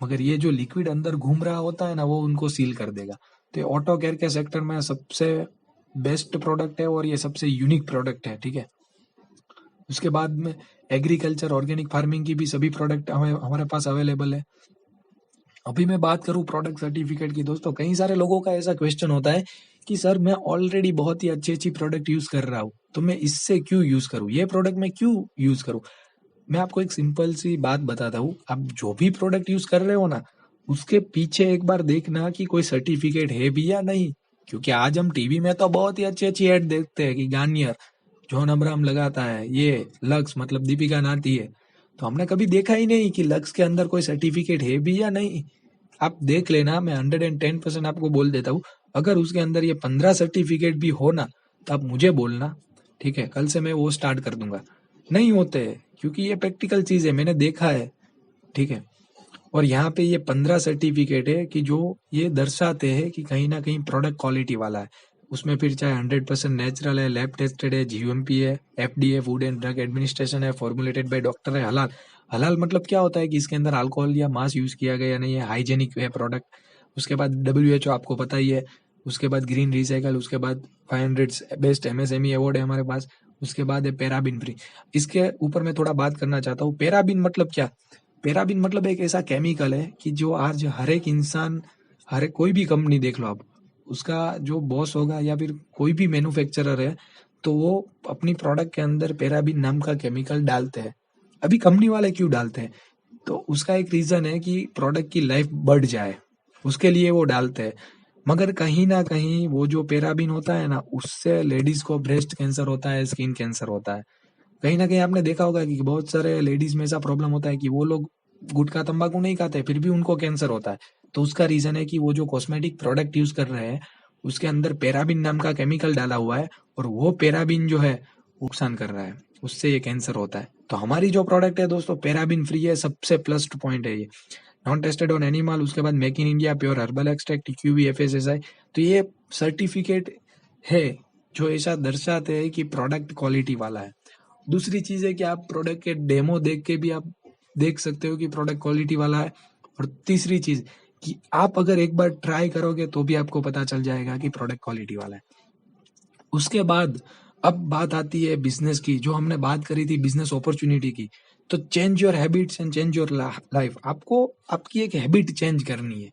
मगर ये जो लिक्विड अंदर घूम रहा होता है ना, वो उनको सील कर देगा। तो ये ऑटो केयर के सेक्टर में सबसे बेस्ट प्रोडक्ट है और ये सबसे यूनिक प्रोडक्ट है, ठीक है। उसके बाद में एग्रीकल्चर, ऑर्गेनिक फार्मिंग की भी सभी प्रोडक्ट हमारे पास अवेलेबल है। अभी मैं बात करूँ प्रोडक्ट सर्टिफिकेट की दोस्तों, कई सारे लोगों का ऐसा क्वेश्चन होता है कि सर मैं ऑलरेडी बहुत ही अच्छी अच्छी प्रोडक्ट यूज कर रहा हूँ, तो मैं इससे क्यों यूज करूँ, ये प्रोडक्ट मैं क्यों यूज करूँ। मैं आपको एक सिंपल सी बात बताता हूँ, आप जो भी प्रोडक्ट यूज कर रहे हो ना, उसके पीछे एक बार देखना कि कोई सर्टिफिकेट है भी या नहीं। क्योंकि आज हम टीवी में तो बहुत ही अच्छी अच्छी ऐड देखते हैं कि गार्नियर जॉन अब्राहम लगाता है, ये लक्स मतलब दीपिका नाती है, तो हमने कभी देखा ही नहीं कि लक्स के अंदर कोई सर्टिफिकेट है भी या नहीं। आप देख लेना, मैं 110% आपको बोल देता हूँ, अगर उसके अंदर ये 15 सर्टिफिकेट भी हो ना, तो आप मुझे बोलना, ठीक है, कल से मैं वो स्टार्ट कर दूंगा। नहीं होते हैं, क्योंकि ये प्रैक्टिकल चीज है, मैंने देखा है, ठीक है। और यहाँ पे ये 15 सर्टिफिकेट है कि जो ये दर्शाते हैं कि कहीं ना कहीं प्रोडक्ट क्वालिटी वाला है। उसमें फिर चाहे 100% नेचुरल है, लैब टेस्टेड है, जीयूएमपी है, FDA food and drug administration है, फॉर्मुलेटेड बाय डॉक्टर है, हलाल। हलाल मतलब क्या होता है कि इसके अंदर अल्कोहल या मांस यूज किया गया नहीं है, हाइजेनिक है प्रोडक्ट। उसके बाद डब्ल्यूएचओ आपको पता ही है। उसके बाद ग्रीन रिसाइकल, उसके बाद 500 बेस्ट एमएसएमई अवार्ड है हमारे पास। उसके बाद है पैराबिन फ्री। इसके ऊपर मैं थोड़ा बात करना चाहता हूँ, पैराबिन मतलब क्या। पैराबिन मतलब एक ऐसा केमिकल है कि जो आज हर एक इंसान, हर एक कोई भी कंपनी देख लो आप, उसका जो बॉस होगा या फिर कोई भी मैन्युफैक्चरर है, तो वो अपनी प्रोडक्ट के अंदर पैराबिन नाम का केमिकल डालते हैं। अभी कंपनी वाले क्यों डालते हैं, तो उसका एक रीजन है कि प्रोडक्ट की लाइफ बढ़ जाए, उसके लिए वो डालते हैं। मगर कहीं ना कहीं वो जो पैराबिन होता है ना, उससे लेडीज को ब्रेस्ट कैंसर होता है, स्किन कैंसर होता है। कहीं ना कहीं आपने देखा होगा कि बहुत सारे लेडीज में ऐसा प्रॉब्लम होता है कि वो लोग गुटखा तंबाकू नहीं खाते, फिर भी उनको कैंसर होता है। तो उसका रीजन है कि वो जो कॉस्मेटिक प्रोडक्ट यूज कर रहे हैं, उसके अंदर पैराबिन नाम का केमिकल डाला हुआ है, और वो पैराबिन जो है नुकसान कर रहा है, उससे ये कैंसर होता है। तो हमारी जो प्रोडक्ट है दोस्तों, पैराबिन फ्री है, सबसे प्लस पॉइंट है ये। नॉन टेस्टेड ऑन एनिमल, उसके बाद make in India, pure herbal extract, QB, FSSI. तो ये सर्टिफिकेट है जो ऐसा दर्शाते हैं कि प्रोडक्ट क्वालिटी वाला है। दूसरी चीज है कि आप प्रोडक्ट के डेमो देख के भी आप देख सकते हो कि प्रोडक्ट क्वालिटी वाला है। और तीसरी चीज कि आप अगर एक बार ट्राई करोगे तो भी आपको पता चल जाएगा कि प्रोडक्ट क्वालिटी वाला है। उसके बाद अब बात आती है बिजनेस की, जो हमने बात करी थी बिजनेस अपॉर्चुनिटी की। तो change your habits and change your life. आपको आपकी एक हैबिट चेंज करनी है,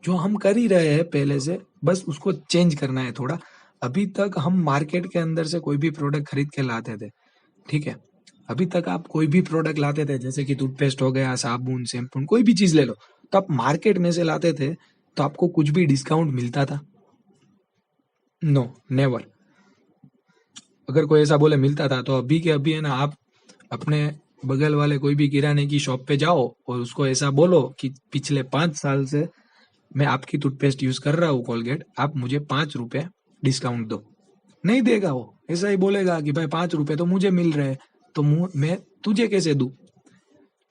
जो हम कर ही रहे हैं पहले से, बस उसको चेंज करना है थोड़ा। अभी तक हम मार्केट के अंदर से कोई भी प्रोडक्ट खरीद के लाते थे, ठीक है। अभी तक आप कोई भी प्रोडक्ट लाते थे, जैसे कि टूथपेस्ट हो गया, साबुन, शैम्पू, कोई भी चीज ले लो, तो आप मार्केट में से लाते थे, तो आपको कुछ भी डिस्काउंट मिलता था? No, never. अगर कोई ऐसा बोले मिलता था, तो अभी के अभी है ना, आप अपने बगल वाले कोई भी किराने की शॉप पे जाओ और उसको ऐसा बोलो कि पिछले 5 साल से मैं आपकी टूथपेस्ट यूज कर रहा हूँ कोलगेट, आप मुझे 5 रुपए डिस्काउंट दो। नहीं देगा वो, ऐसा ही बोलेगा कि भाई 5 रुपए तो मुझे मिल रहे हैं, तो मैं तुझे कैसे दूं।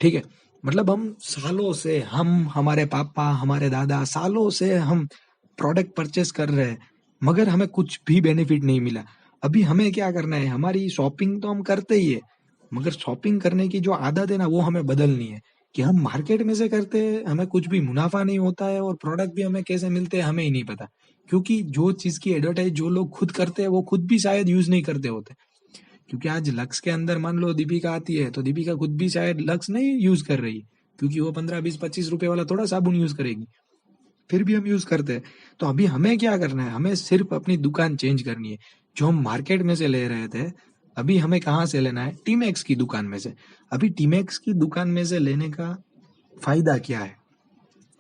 ठीक है। मतलब हम सालों से, हम, हमारे पापा, हमारे दादा, सालों से हम प्रोडक्ट परचेस कर रहे हैं, मगर हमें कुछ भी बेनिफिट नहीं मिला। अभी हमें क्या करना है, हमारी शॉपिंग तो हम करते ही है, मगर शॉपिंग करने की जो आदत है ना, वो हमें बदलनी है। कि हम मार्केट में से करते हैं, हमें कुछ भी मुनाफा नहीं होता है और प्रोडक्ट भी हमें कैसे मिलते हैं हमें ही नहीं पता, क्योंकि जो चीज़ की एडवर्टाइज जो लोग खुद करते हैं वो खुद भी शायद यूज़ नहीं करते होते। क्योंकि आज लक्स के अंदर मान लो दीपिका आती है तो दीपिका खुद भी शायद लक्स नहीं यूज़ कर रही, क्योंकि वो 15 20 25 रुपए वाला थोड़ा साबुन यूज़ करेगी, फिर भी हम यूज़ करते हैं। तो अभी हमें क्या करना है, हमें सिर्फ अपनी दुकान चेंज करनी है। जो हम मार्केट में से ले रहे थे, अभी हमें कहाँ से लेना है, टीमैक्स की दुकान में से। अभी टीमैक्स की दुकान में से लेने का फायदा क्या है?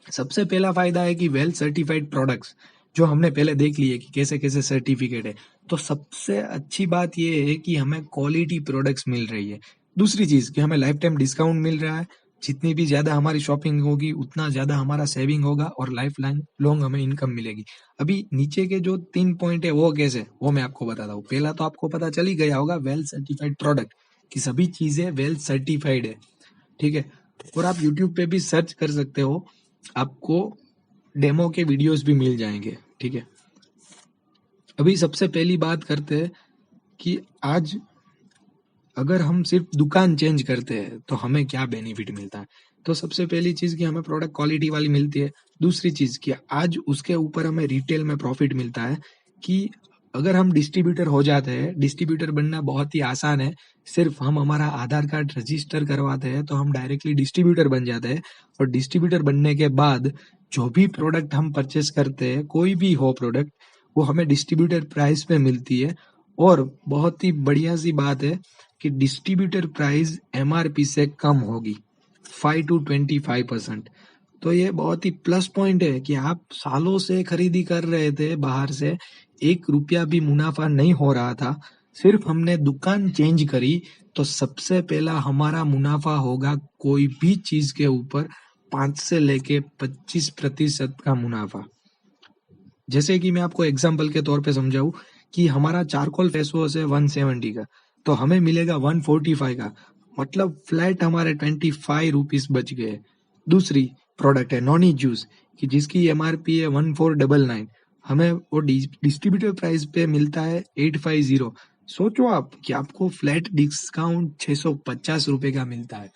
सबसे पहला फायदा है कि वेल सर्टिफाइड प्रोडक्ट्स, जो हमने पहले देख लिए कि कैसे कैसे सर्टिफिकेट है। तो सबसे अच्छी बात ये है कि हमें क्वालिटी प्रोडक्ट्स मिल रही है। दूसरी चीज़ कि हमें लाइफ टाइम डिस्काउंट मिल रहा है। जितनी भी ज़्यादा हमारी शॉपिंग होगी उतना ज़्यादा हमारा सेविंग होगा और लाइफ लाइन लॉन्ग हमें इनकम मिलेगी। अभी नीचे के जो 3 पॉइंट है वो कैसे, वो मैं आपको बताता हूँ। पहला तो आपको पता चल ही गया होगा, वेल सर्टिफाइड प्रोडक्ट, कि सभी चीज़ें वेल सर्टिफाइड है, ठीक है। और आप यूट्यूब पे भी सर्च कर सकते हो, आपको डेमो के वीडियोस भी मिल जाएंगे, ठीक है। अभी सबसे पहली बात करते हैं कि आज अगर हम सिर्फ दुकान चेंज करते हैं तो हमें क्या बेनिफिट मिलता है। तो सबसे पहली चीज़ कि हमें प्रोडक्ट क्वालिटी वाली मिलती है। दूसरी चीज़ कि आज उसके ऊपर हमें रिटेल में प्रॉफिट मिलता है, कि अगर हम डिस्ट्रीब्यूटर हो जाते हैं, डिस्ट्रीब्यूटर बनना बहुत ही आसान है। सिर्फ हम हमारा आधार कार्ड रजिस्टर करवाते हैं तो हम डायरेक्टली डिस्ट्रीब्यूटर बन जाते हैं। और डिस्ट्रीब्यूटर बनने के बाद जो भी प्रोडक्ट हम परचेस करते हैं, कोई भी हो प्रोडक्ट, वो हमें डिस्ट्रीब्यूटर प्राइस पे मिलती है। और बहुत ही बढ़िया सी बात है कि डिस्ट्रीब्यूटर प्राइस एमआरपी से कम होगी 5 to 25%। तो ये बहुत ही प्लस पॉइंट है कि आप सालों से खरीदी कर रहे थे बाहर से, 1 रुपया भी मुनाफा नहीं हो रहा था, सिर्फ हमने दुकान चेंज करी तो सबसे पहला हमारा मुनाफा होगा कोई भी चीज के ऊपर 5 से लेके 25% का मुनाफा। जैसे कि मैं आपको एग्जाम्पल के तौर पे समझाऊं कि हमारा चारकोल फेस वॉश है 170 का, तो हमें मिलेगा 145 का, मतलब फ्लैट हमारे 25 रुपीज बच गए। दूसरी प्रोडक्ट है नॉनी जूस, कि जिसकी एमआरपी है 1499, हमें वो डिस्ट्रीब्यूटर प्राइस पे मिलता है 850। सोचो आप कि आपको फ्लैट डिस्काउंट 650 रुपए का मिलता है।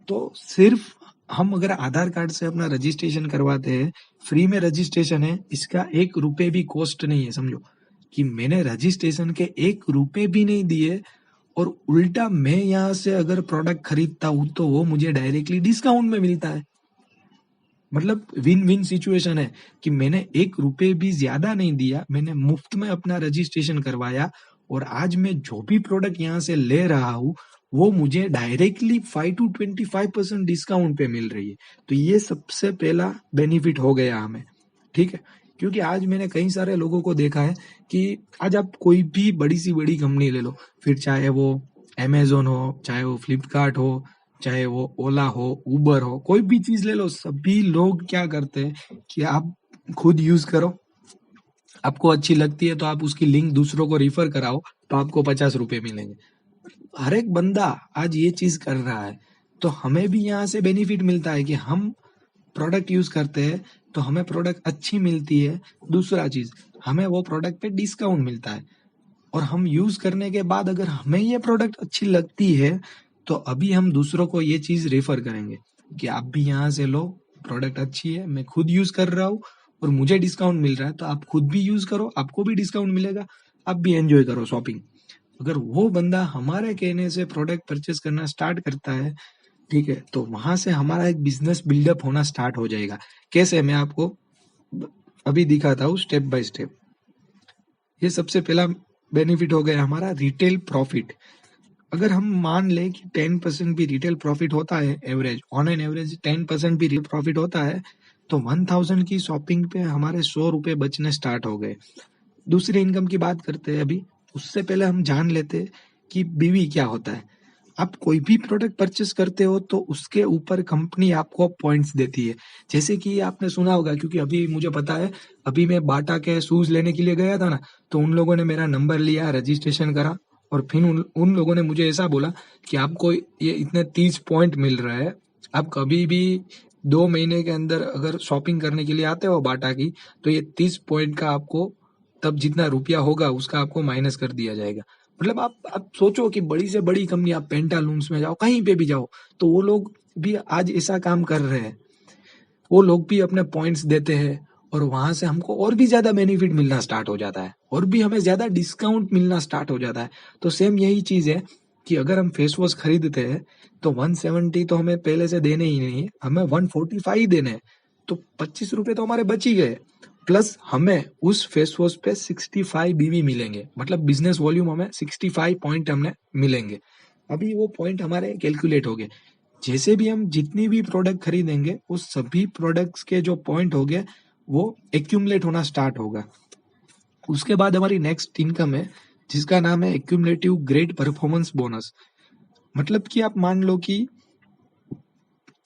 तो सिर्फ हम अगर आधार कार्ड से अपना रजिस्ट्रेशन करवाते हैं, फ्री में रजिस्ट्रेशन है, इसका 1 रुपए भी कॉस्ट नहीं है। समझो कि मैंने रजिस्ट्रेशन के 1 रुपए भी नहीं दिए, और उल्टा मैं यहाँ से अगर प्रोडक्ट खरीदता हूँ तो वो मुझे डायरेक्टली डिस्काउंट में मिलता है। मतलब विन विन सिचुएशन है कि मैंने 1 रुपए भी ज्यादा नहीं दिया, मैंने मुफ्त में अपना रजिस्ट्रेशन करवाया, और आज मैं जो भी प्रोडक्ट यहाँ से ले रहा हूँ वो मुझे डायरेक्टली 5 to 25% डिस्काउंट पे मिल रही है। तो ये सबसे पहला बेनिफिट हो गया हमें, ठीक है। क्योंकि आज मैंने कई सारे लोगों को देखा है कि आज आप कोई भी बड़ी सी बड़ी कंपनी ले लो, फिर चाहे वो अमेजोन हो, चाहे वो फ्लिपकार्ट हो, चाहे वो ओला हो, उबर हो, कोई भी चीज ले लो, सभी लोग क्या करते हैं कि आप खुद यूज करो, आपको अच्छी लगती है तो आप उसकी लिंक दूसरों को रिफर कराओ तो आपको 50 रुपए मिलेंगे। हर एक बंदा आज ये चीज कर रहा है, तो हमें भी यहाँ से बेनिफिट मिलता है कि हम प्रोडक्ट यूज करते हैं तो हमें प्रोडक्ट अच्छी मिलती है। दूसरा चीज, हमें वो प्रोडक्ट पे डिस्काउंट मिलता है, और हम यूज करने के बाद अगर हमें ये प्रोडक्ट अच्छी लगती है तो अभी हम दूसरों को ये चीज रेफर करेंगे कि आप भी यहाँ से लो, प्रोडक्ट अच्छी है, मैं खुद यूज कर रहा हूँ और मुझे डिस्काउंट मिल रहा है, तो आप खुद भी यूज करो, आपको भी डिस्काउंट मिलेगा, आप भी एंजॉय करो शॉपिंग। अगर वो बंदा हमारे कहने से प्रोडक्ट परचेस करना स्टार्ट करता है, ठीक है, तो वहां से हमारा एक बिजनेस बिल्डअप होना स्टार्ट हो जाएगा। कैसे, मैं आपको अभी दिखाता हूँ स्टेप बाय स्टेप। ये सबसे पहला बेनिफिट हो गया हमारा रिटेल प्रॉफिट। अगर हम मान लें कि 10% भी रिटेल प्रॉफिट होता है, एवरेज ऑन एन एवरेज 10% भी रिटेल प्रॉफिट होता है, तो 1000 की शॉपिंग पे हमारे 100 रुपए बचने स्टार्ट हो गए। दूसरी इनकम की बात करते हैं अभी, उससे पहले हम जान लेते हैं कि बीवी क्या होता है। आप कोई भी प्रोडक्ट परचेस करते हो तो उसके ऊपर कंपनी आपको पॉइंट्स देती है। जैसे कि आपने सुना होगा, क्योंकि अभी मुझे पता है, अभी मैं बाटा के शूज लेने के लिए गया था ना, तो उन लोगों ने मेरा नंबर लिया, रजिस्ट्रेशन करा, और फिर उन लोगों ने मुझे ऐसा बोला कि आपको ये इतने 30 पॉइंट मिल रहा है, आप कभी भी 2 महीने के अंदर अगर शॉपिंग करने के लिए आते हो बाटा की, तो ये 30 पॉइंट का आपको, तब जितना रुपया होगा उसका आपको माइनस कर दिया जाएगा। मतलब आप सोचो कि बड़ी से बड़ी कंपनी, आप पेंटालून्स में जाओ, कहीं पे भी जाओ, तो वो लोग भी आज ऐसा काम कर रहे हैं, वो लोग भी अपने पॉइंट्स देते हैं और वहां से हमको और भी ज्यादा बेनिफिट मिलना स्टार्ट हो जाता है और भी हमें ज्यादा डिस्काउंट मिलना स्टार्ट हो जाता है। तो सेम यही चीज है कि अगर हम फेस वॉश खरीदते हैं तो 170 तो हमें पहले से देने ही नहीं है, हमें 145 देने हैं, तो 25 रुपए तो हमारे बच ही गए। प्लस हमें उस फेस वॉश पे 65 बीवी मिलेंगे, मतलब बिजनेस वॉल्यूम हमें 65 पॉइंट हमने मिलेंगे। अभी वो पॉइंट हमारे कैलकुलेट हो गए। जैसे भी हम जितनी भी प्रोडक्ट खरीदेंगे वो सभी प्रोडक्ट्स के जो पॉइंट हो गए वो एक्यूमुलेट होना स्टार्ट होगा। उसके बाद हमारी नेक्स्ट इनकम है जिसका नाम है एक्यूमुलेटिव ग्रेट परफॉर्मेंस बोनस। मतलब कि आप मान लो कि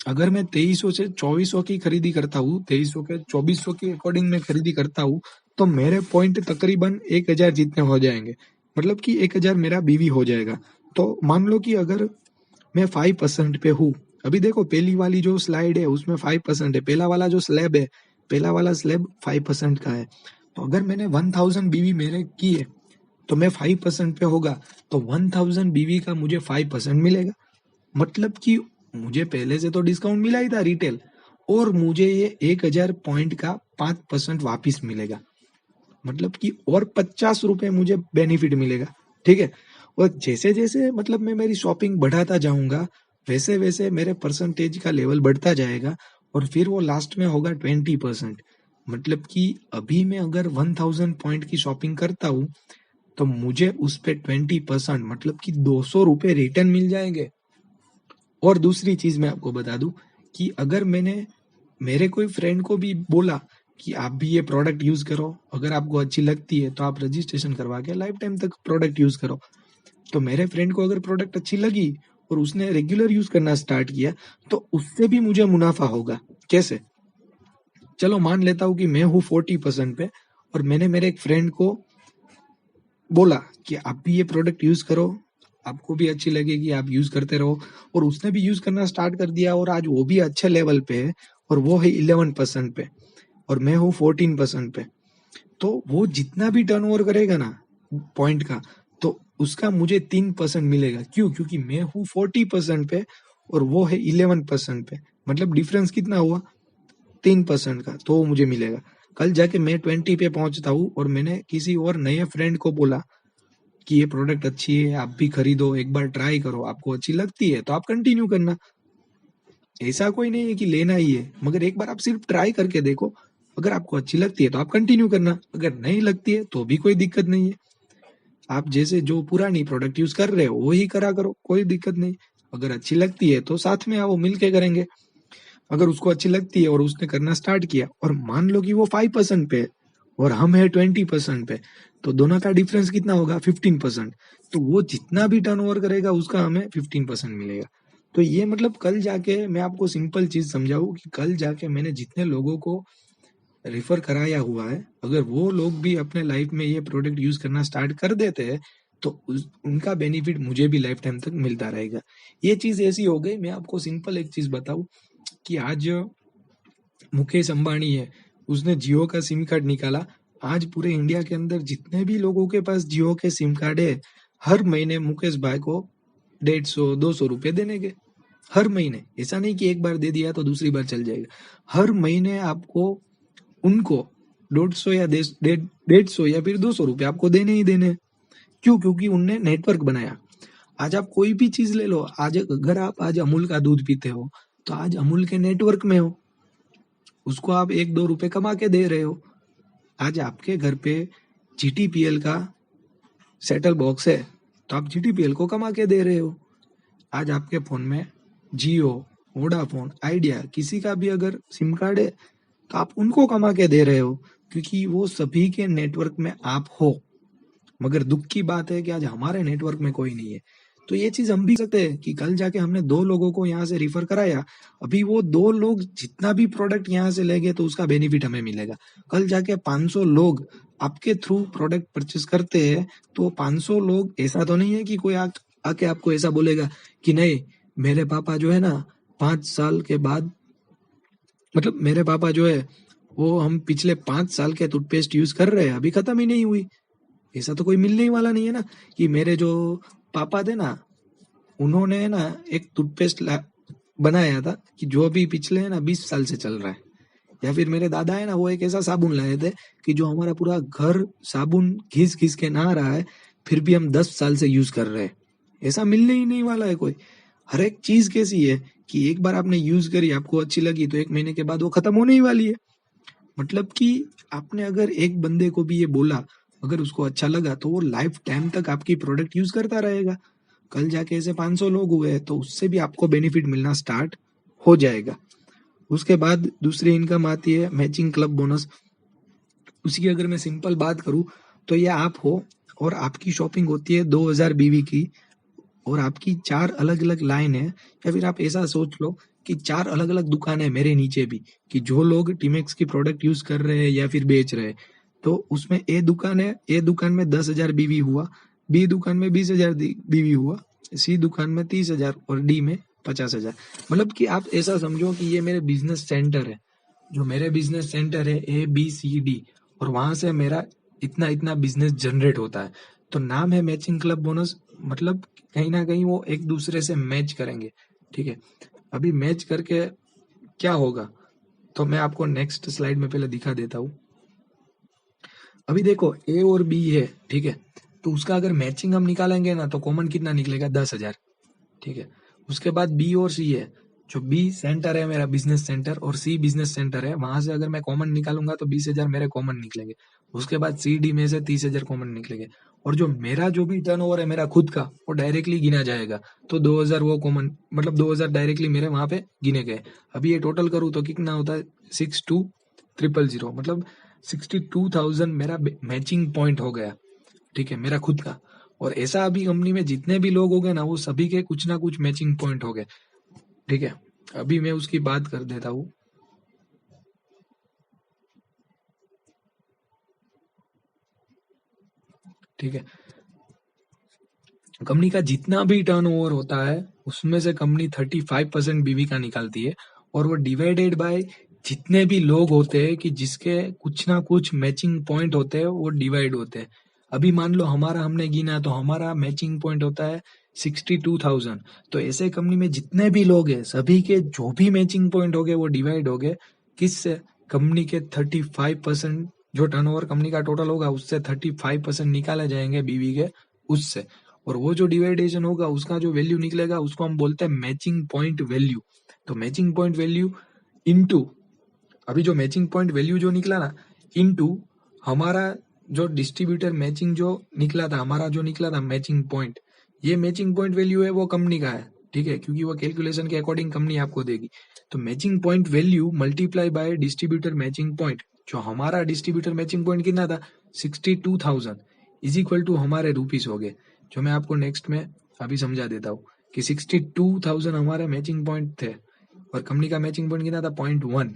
अगर मैं 2300 से 2400 की खरीदी करता हूँ, 2300 के 2400 के अकॉर्डिंग मैं खरीदी करता हूँ, तो मेरे पॉइंट तकरीबन 1000 जितने हो जाएंगे, मतलब कि 1000 मेरा बीवी हो जाएगा। तो मान लो कि अगर मैं 5% पे हूँ, अभी देखो पहली वाली जो स्लाइड है उसमें 5% है, पहला वाला जो स्लैब है, पहला वाला स्लैब 5% का है। तो अगर मैंने 1000 बीवी मेरे की है तो मैं 5% पे होगा, तो 1000 बीवी का मुझे 5% मिलेगा। मतलब कि मुझे पहले से तो डिस्काउंट मिला ही था रिटेल, और मुझे ये 1000 पॉइंट का 5% वापिस मिलेगा। मतलब कि और 50 रुपए मुझे बेनिफिट मिलेगा। ठीक है। और जैसे जैसे मतलब मैं मेरी शॉपिंग बढ़ाता जाऊंगा वैसे वैसे मेरे परसेंटेज का लेवल बढ़ता जाएगा और फिर वो लास्ट में होगा 20%। मतलब कि अभी मैं अगर 1000 पॉइंट की शॉपिंग करता हूँ तो मुझे उस पे 20% मतलब कि 200 रुपए रिटर्न मिल जाएंगे। और दूसरी चीज मैं आपको बता दूं कि अगर मैंने मेरे कोई फ्रेंड को भी बोला कि आप भी ये प्रोडक्ट यूज करो, अगर आपको अच्छी लगती है तो आप रजिस्ट्रेशन करवा के लाइफ टाइम तक प्रोडक्ट यूज करो, तो मेरे फ्रेंड को अगर प्रोडक्ट अच्छी लगी और उसने रेगुलर यूज करना स्टार्ट किया तो उससे भी मुझे मुनाफा होगा। कैसे? चलो मान लेता हूँ कि मैं हूँ 40% पे और मैंने मेरे एक फ्रेंड को बोला कि आप भी ये प्रोडक्ट यूज करो, आपको भी अच्छी लगेगी, आप यूज करते रहो, और उसने भी यूज करना स्टार्ट कर दिया और आज वो भी अच्छे लेवल पे है और वो है 11% पे और मैं हूँ 14% पे। तो वो जितना भी टर्नओवर करेगा ना पॉइंट का, तो उसका मुझे 3% मिलेगा। क्यों? क्योंकि मैं हूँ 40% पे और वो है 11% पे। मतलब डिफरेंस कितना हुआ? 3% का, तो वो मुझे मिलेगा। कल जाके मैं 20 पे पहुंचता हूँ और मैंने किसी और नए फ्रेंड को बोला कि ये प्रोडक्ट अच्छी है, आप भी खरीदो, एक बार ट्राई करो, आपको अच्छी लगती है तो आप कंटिन्यू करना। ऐसा कोई नहीं है कि लेना ही है, मगर एक बार आप सिर्फ ट्राई करके देखो। अगर आपको अच्छी लगती है तो आप कंटिन्यू करना, अगर नहीं लगती है तो भी कोई दिक्कत नहीं है। आप जैसे जो पुरानी प्रोडक्ट यूज कर रहे हो वही करा करो, कोई दिक्कत नहीं। अगर अच्छी लगती है तो साथ में आओ, मिल के करेंगे। अगर उसको अच्छी लगती है और उसने करना स्टार्ट किया और मान लो कि वो 5% पे है और हम है 20% पे, तो दोनों का डिफरेंस कितना होगा? 15%। तो वो जितना भी टर्नओवर करेगा उसका हमें 15% मिलेगा। तो ये मतलब कल जाके मैं आपको सिंपल चीज समझाऊं कि कल जाके मैंने जितने लोगों को रेफर कराया हुआ है, अगर वो लोग भी अपने लाइफ में ये प्रोडक्ट यूज करना स्टार्ट कर देते हैं तो उनका बेनिफिट मुझे भी लाइफ टाइम तक मिलता रहेगा। ये चीज ऐसी हो गई। मैं आपको सिंपल एक चीज बताऊं कि आज मुकेश अंबानी है, उसने जियो का सिम कार्ड निकाला। आज पूरे इंडिया के अंदर जितने भी लोगों के पास जियो के सिम कार्ड है, हर महीने मुकेश भाई को 150-200 रुपए देने के। हर महीने, ऐसा नहीं कि एक बार दे दिया तो दूसरी बार चल जाएगा। हर महीने आपको उनको 150 या 150 या फिर 200 रुपए आपको देने ही देने। क्यों? क्योंकि उनने नेटवर्क बनाया। आज आप कोई भी चीज ले लो, आज अगर आप आज अमूल का दूध पीते हो तो आज अमूल के नेटवर्क में हो, उसको आप 1-2 रुपए कमा के दे रहे हो। आज आपके घर पे जीटीपीएल का सेटल बॉक्स है तो आप जीटीपीएल को कमा के दे रहे हो। आज आपके फोन में जियो, वोडाफोन, आइडिया, किसी का भी अगर सिम कार्ड है तो आप उनको कमा के दे रहे हो, क्योंकि वो सभी के नेटवर्क में आप हो। मगर दुख की बात है कि आज हमारे नेटवर्क में कोई नहीं है। तो ये चीज हम भी सकते हैं कि कल जाके हमने 2 लोगों को यहाँ से रिफर कराया, अभी वो 2 लोग जितना भी प्रोडक्ट यहाँ से लेंगे तो उसका बेनिफिट हमें मिलेगा। कल जाके 500 लोग आपके थ्रू प्रोडक्ट परचेस करते हैं तो 500 लोग, ऐसा तो नहीं है कि कोई आके आपको ऐसा बोलेगा कि नहीं, मेरे पापा जो है ना 5 साल के बाद, मतलब मेरे पापा जो है वो हम पिछले 5 साल के टूथपेस्ट यूज कर रहे हैं, अभी खत्म ही नहीं हुई। ऐसा तो कोई मिलने ही वाला नहीं है ना कि मेरे जो पापा थे ना, उन्होंने ना एक टूथपेस्ट बनाया था कि जो अभी पिछले है ना 20 साल से चल रहा है। या फिर मेरे दादा है ना, वो एक ऐसा साबुन लाए थे कि जो हमारा पूरा घर साबुन घिस घिस के नहा रहा है, फिर भी हम 10 साल से यूज कर रहे हैं। ऐसा मिलने ही नहीं वाला है कोई। हर एक चीज कैसी है कि एक बार आपने यूज करी, आपको अच्छी लगी, तो 1 महीने के बाद वो खत्म होने ही वाली है। मतलब कि आपने अगर एक बंदे को भी ये बोला, अगर उसको अच्छा लगा, तो वो लाइफ टाइम तक आपकी प्रोडक्ट यूज करता रहेगा। कल जाके ऐसे 500 लोग हुए तो उससे भी आपको बेनिफिट मिलना स्टार्ट हो जाएगा। उसके बाद दूसरी इनकम आती है मैचिंग क्लब बोनस। उसकी अगर मैं सिंपल बात करूं, तो ये आप हो और आपकी शॉपिंग होती है 2000 बीवी की, और आपकी 4 अलग-अलग लाइन है, या फिर आप ऐसा सोच लो कि 4 अलग-अलग दुकान है मेरे नीचे भी, कि जो लोग टीमेक्स की प्रोडक्ट यूज कर रहे हैं या फिर बेच रहे हैं। तो उसमें ए दुकान है, ए दुकान में 10,000 बीवी हुआ, बी दुकान में 20,000 बीवी हुआ, सी दुकान में 30,000 और डी में 50,000। मतलब कि आप ऐसा समझो कि ये मेरे बिजनेस सेंटर है। जो मेरे बिजनेस सेंटर है ए बी सी डी, और वहां से मेरा इतना इतना बिजनेस जनरेट होता है। तो नाम है मैचिंग क्लब बोनस। मतलब कहीं ना कहीं वो एक दूसरे से मैच करेंगे। ठीक है, अभी मैच करके क्या होगा, तो मैं आपको नेक्स्ट स्लाइड में पहले दिखा देता हूँ। अभी देखो ए और बी है, ठीक है, तो उसका अगर मैचिंग हम निकालेंगे ना, तो कॉमन कितना निकलेगा, 10,000। ठीक है, उसके बाद बी और सी है, जो बी सेंटर है मेरा बिजनेस सेंटर और सी बिजनेस सेंटर है, वहां से अगर मैं कॉमन निकालूंगा तो 20,000 मेरे कॉमन निकलेंगे। उसके बाद सी डी में से 30,000 कॉमन निकलेंगे, और जो मेरा जो भी टर्नओवर है मेरा खुद का, वो डायरेक्टली गिना जाएगा। तो 2,000 वो कॉमन, मतलब 2,000 डायरेक्टली मेरे वहां पे गिने गए। अभी ये टोटल करूँ तो कितना होता है, 62,000, मतलब 62,000 मेरा मैचिंग पॉइंट हो गया। ठीक है, मेरा खुद का। और ऐसा अभी कंपनी में जितने भी लोग हो गए ना, वो सभी के कुछ ना कुछ मैचिंग पॉइंट हो गए। ठीक है, अभी मैं उसकी बात कर देता हूँ। ठीक है, कंपनी का जितना भी टर्नओवर होता है, उसमें से कंपनी 35% बीवी का निकालती है, और वो डिवाइडेड बाय जितने भी लोग होते हैं कि जिसके कुछ ना कुछ मैचिंग पॉइंट होते हैं, वो डिवाइड होते हैं। अभी मान लो हमारा हमने गिना तो हमारा मैचिंग पॉइंट होता है 62,000। तो ऐसे कंपनी में जितने भी लोग हैं, सभी के जो भी मैचिंग पॉइंट हो गए वो डिवाइड हो गए किससे, कंपनी के 35%, जो टर्नओवर कंपनी का टोटल होगा उससे 35% निकाले जाएंगे बीवी के, उससे। और वो जो डिवाइडेशन होगा उसका जो वैल्यू निकलेगा उसको हम बोलते हैं मैचिंग पॉइंट वैल्यू। तो मैचिंग पॉइंट वैल्यू इनटू, अभी जो मैचिंग पॉइंट वैल्यू जो निकला ना, इनटू हमारा जो डिस्ट्रीब्यूटर मैचिंग जो निकला था, हमारा जो निकला था मैचिंग पॉइंट, ये मैचिंग पॉइंट वैल्यू है वो कंपनी का है। ठीक है, क्योंकि वो कैलकुलेशन के अकॉर्डिंग कंपनी आपको देगी। तो matching point value multiply by distributor matching point, जो हमारा डिस्ट्रीब्यूटर मैचिंग पॉइंट कितना था, 62,000, इज इक्वल टू हमारे रुपीस हो गए, जो मैं आपको नेक्स्ट में अभी समझा देता हूँ कि 62,000 हमारे मैचिंग पॉइंट थे, और कंपनी का मैचिंग पॉइंट कितना था, 0.1।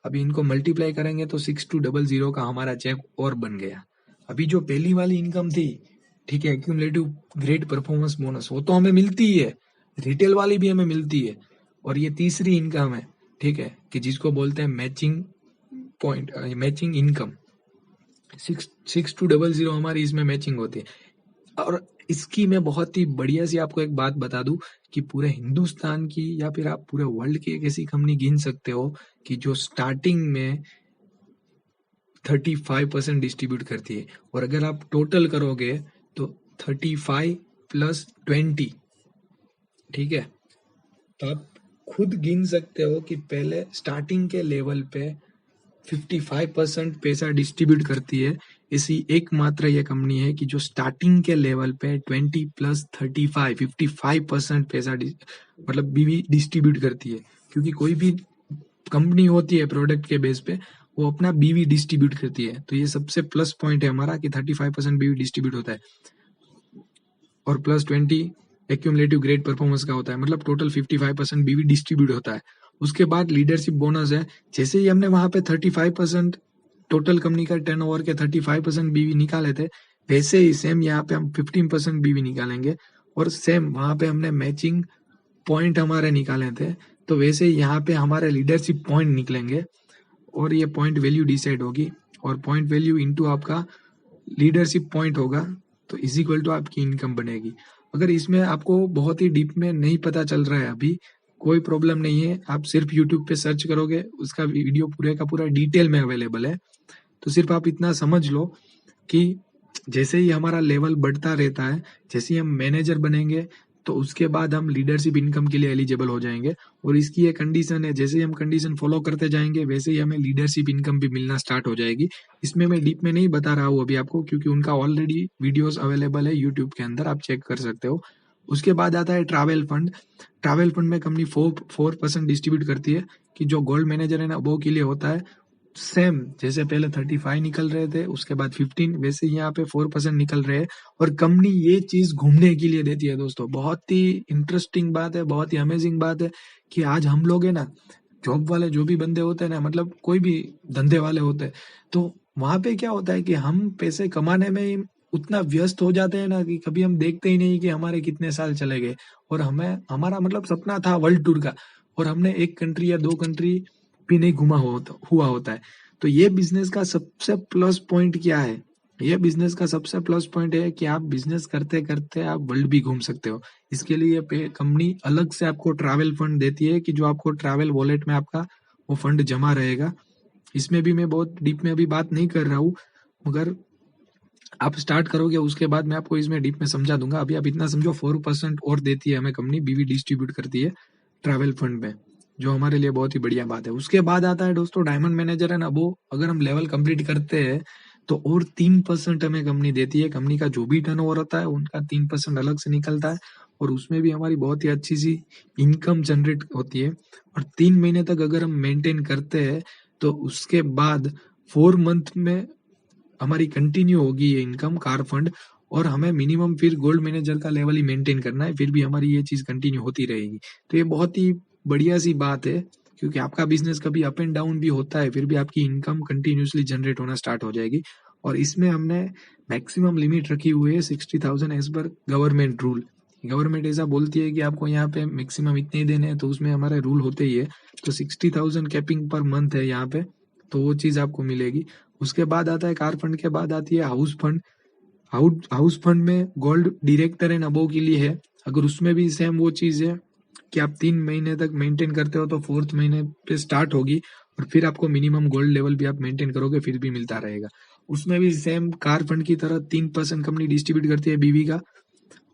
अभी इनको मल्टीप्लाई करेंगे तो 6200 का हमारा चेक और बन गया। अभी जो पहली वाली इनकम थी, ठीक है, क्यूमुलेटिव ग्रेट परफॉर्मेंस बोनस, वो तो हमें मिलती ही है, रिटेल वाली भी हमें मिलती है। और ये तीसरी इनकम है, ठीक है, कि जिसको बोलते हैं मैचिंग पॉइंट, मैचिंग इनकम, 6200 हमारी इसमें मैचिंग होती है। और इसकी मैं बहुत ही बढ़िया सी आपको एक बात बता दूं कि पूरे हिंदुस्तान की या फिर आप पूरे वर्ल्ड की एक ऐसी कंपनी गिन सकते हो कि जो स्टार्टिंग में 35% डिस्ट्रीब्यूट करती है, और अगर आप टोटल करोगे तो 35 प्लस 20। ठीक है, तो आप खुद गिन सकते हो कि पहले स्टार्टिंग के लेवल पे 55% पैसा डिस्ट्रीब्यूट करती है। ऐसी एकमात्र ये कंपनी है कि जो स्टार्टिंग के लेवल पे 20 प्लस 35 55% पैसा मतलब बीवी डिस्ट्रीब्यूट करती है। क्योंकि कोई भी कंपनी होती है प्रोडक्ट के बेस पे, वो अपना बीवी डिस्ट्रीब्यूट करती है। तो ये सबसे प्लस पॉइंट है हमारा कि 35% बीवी डिस्ट्रीब्यूट होता है, और प्लस 20 एक्यूमुलेटिव ग्रेट परफॉर्मेंस का होता है, मतलब टोटल 55% बीवी डिस्ट्रीब्यूट होता है। उसके बाद लीडरशिप बोनस है। जैसे ही हमने वहां पे 35% टोटल कंपनी का टर्नओवर के 35% बीवी निकाले थे, वैसे ही सेम यहाँ पे हम 15% बीवी निकालेंगे, और सेम वहां पे हमने मैचिंग पॉइंट हमारे निकाले थे, तो वैसे ही यहाँ पे हमारे लीडरशिप पॉइंट निकलेंगे, और ये पॉइंट वैल्यू डिसाइड होगी, और पॉइंट वैल्यू इनटू आपका लीडरशिप पॉइंट होगा, तो इज इक्वल टू आपकी इनकम बनेगी। अगर इसमें आपको बहुत ही डीप में नहीं पता चल रहा है अभी, कोई प्रॉब्लम नहीं है, आप सिर्फ यूट्यूब पे सर्च करोगे, उसका वीडियो पूरे का पूरा डिटेल में अवेलेबल है। तो सिर्फ आप इतना समझ लो कि जैसे ही हमारा लेवल बढ़ता रहता है, जैसे ही हम मैनेजर बनेंगे, तो उसके बाद हम लीडरशिप इनकम के लिए एलिजिबल हो जाएंगे। और इसकी एक कंडीशन है, जैसे ही हम कंडीशन फॉलो करते जाएंगे वैसे ही हमें लीडरशिप इनकम भी मिलना स्टार्ट हो जाएगी। इसमें मैं डीप में नहीं बता रहा हूँ अभी आपको, क्योंकि उनका ऑलरेडी वीडियोस अवेलेबल है यूट्यूब के अंदर, आप चेक कर सकते हो। उसके बाद आता है ट्रैवल फंड। ट्रैवल फंड में कंपनी 4% डिस्ट्रीब्यूट करती है, कि जो गोल्ड मैनेजर है ना वो के लिए होता है। सेम जैसे पहले 35 निकल रहे थे, उसके बाद 15, वैसे यहाँ पे 4% निकल रहे हैं। और कंपनी ये चीज घूमने के लिए देती है दोस्तों। बहुत ही इंटरेस्टिंग बात है, बहुत ही अमेजिंग बात है कि आज हम लोग है ना, जॉब वाले जो भी बंदे होते हैं ना, मतलब कोई भी धंधे वाले होते हैं, तो वहां पे क्या होता है कि हम पैसे कमाने में ही उतना व्यस्त हो जाते हैं ना, कि कभी हम देखते ही नहीं कि हमारे कितने साल चले गए। और हमें हमारा मतलब सपना था वर्ल्ड टूर का, और हमने एक कंट्री या 2 कंट्री भी नहीं हुआ होता है। तो ये बिजनेस का सबसे प्लस पॉइंट क्या है? ये बिजनेस का सबसे प्लस पॉइंट है कि आप बिजनेस करते करते आप वर्ल्ड भी घूम सकते हो। इसके लिए कंपनी अलग से आपको ट्रैवल फंड देती है, कि जो आपको ट्रैवल वॉलेट में आपका वो फंड जमा रहेगा। इसमें भी मैं बहुत डीप में अभी बात नहीं कर रहा हूँ, मगर आप स्टार्ट करोगे उसके बाद मैं आपको इसमें डीप में समझा दूंगा। अभी आप इतना समझो, 4% और देती है हमें कंपनी, बीवी डिस्ट्रीब्यूट करती है ट्रैवल फंड में, जो हमारे लिए बहुत ही बढ़िया बात है। उसके बाद आता है दोस्तों डायमंड मैनेजर है ना, वो अगर हम लेवल कंप्लीट करते हैं तो और 3% हमें कंपनी देती है। कंपनी का जो भी टर्नओवर होता है उनका 3% अलग से निकलता है, और उसमें भी हमारी बहुत ही अच्छी सी इनकम जनरेट होती है। और 3 महीने तक अगर हम मेंटेन करते हैं तो उसके बाद 4 मंथ में हमारी कंटिन्यू होगी ये इनकम कार फंड। और हमें मिनिमम फिर गोल्ड मैनेजर का लेवल ही मेंटेन करना है, फिर भी हमारी ये चीज कंटिन्यू होती रहेगी। तो ये बहुत ही बढ़िया सी बात है, क्योंकि आपका बिजनेस कभी अप एंड डाउन भी होता है, फिर भी आपकी इनकम कंटिन्यूसली जनरेट होना स्टार्ट हो जाएगी। और इसमें हमने मैक्सिमम लिमिट रखी हुई है 60,000 as per government rule. Government ऐसा बोलती है कि आपको यहाँ पे मैक्सिमम इतने ही देने हैं, तो उसमें हमारे रूल होते ही है। तो 60,000 कैपिंग पर मंथ है यहाँ पे, तो वो चीज आपको मिलेगी। उसके बाद आता है कार फंड के बाद आती है हाउस फंड। हाउस फंड में गोल्ड डायरेक्टर एंड अबव के लिए है। अगर उसमें भी सेम वो चीज है कि आप 3 महीने तक मेंटेन करते हो तो 4th महीने पे स्टार्ट होगी, और फिर आपको मिनिमम गोल्ड लेवल भी आप मेंटेन करोगे फिर भी मिलता रहेगा। उसमें भी सेम कार फंड की तरह 3% कंपनी डिस्ट्रीब्यूट करती है बीवी का,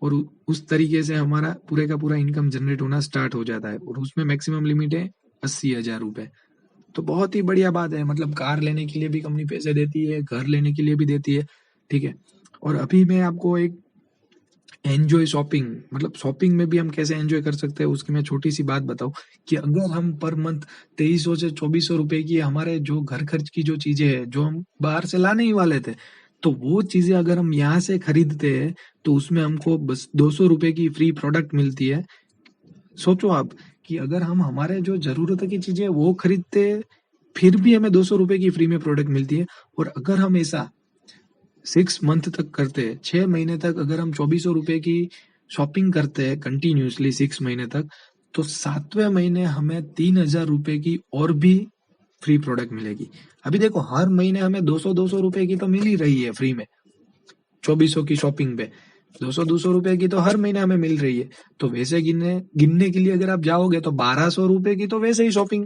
और उस तरीके से हमारा पूरे का पूरा इनकम जनरेट होना स्टार्ट हो जाता है। और उसमें मैक्सिमम लिमिट है 80,000 रुपए। तो बहुत ही बढ़िया बात है, मतलब कार लेने के लिए भी कंपनी पैसे देती है, घर लेने के लिए भी देती है, ठीक है। और अभी मैं आपको एक एंजॉय शॉपिंग, मतलब शॉपिंग में भी हम कैसे एंजॉय कर सकते हैं उसकी मैं छोटी सी बात बताऊं। कि अगर हम पर मंथ 2300 से 2400 रुपए की हमारे जो घर खर्च की जो चीजें हैं, जो हम बाहर से लाने ही वाले थे, तो वो चीजें अगर हम यहाँ से खरीदते हैं तो उसमें हमको बस 200 रुपए की फ्री प्रोडक्ट मिलती है। सोचो आप, कि अगर हम हमारे जो जरूरत की चीजें हैं, वो खरीदते हैं, फिर भी हमें 200 रुपए की फ्री में प्रोडक्ट मिलती है। और अगर हम ऐसा 6 मंथ तक करते हैं, 6 महीने तक अगर हम 2400 रुपए की शॉपिंग करते हैं कंटिन्यूसली 6 महीने तक, तो 7वें महीने हमें 3,000 रुपए की और भी फ्री प्रोडक्ट मिलेगी। अभी देखो, हर महीने हमें 200-200 रुपए की तो मिल ही रही है फ्री में, 2400 की शॉपिंग पे 200-200 रुपए की तो हर महीने हमें मिल रही है। तो वैसे गिनने गिनने के लिए अगर आप जाओगे तो 1200 रुपए की तो वैसे ही शॉपिंग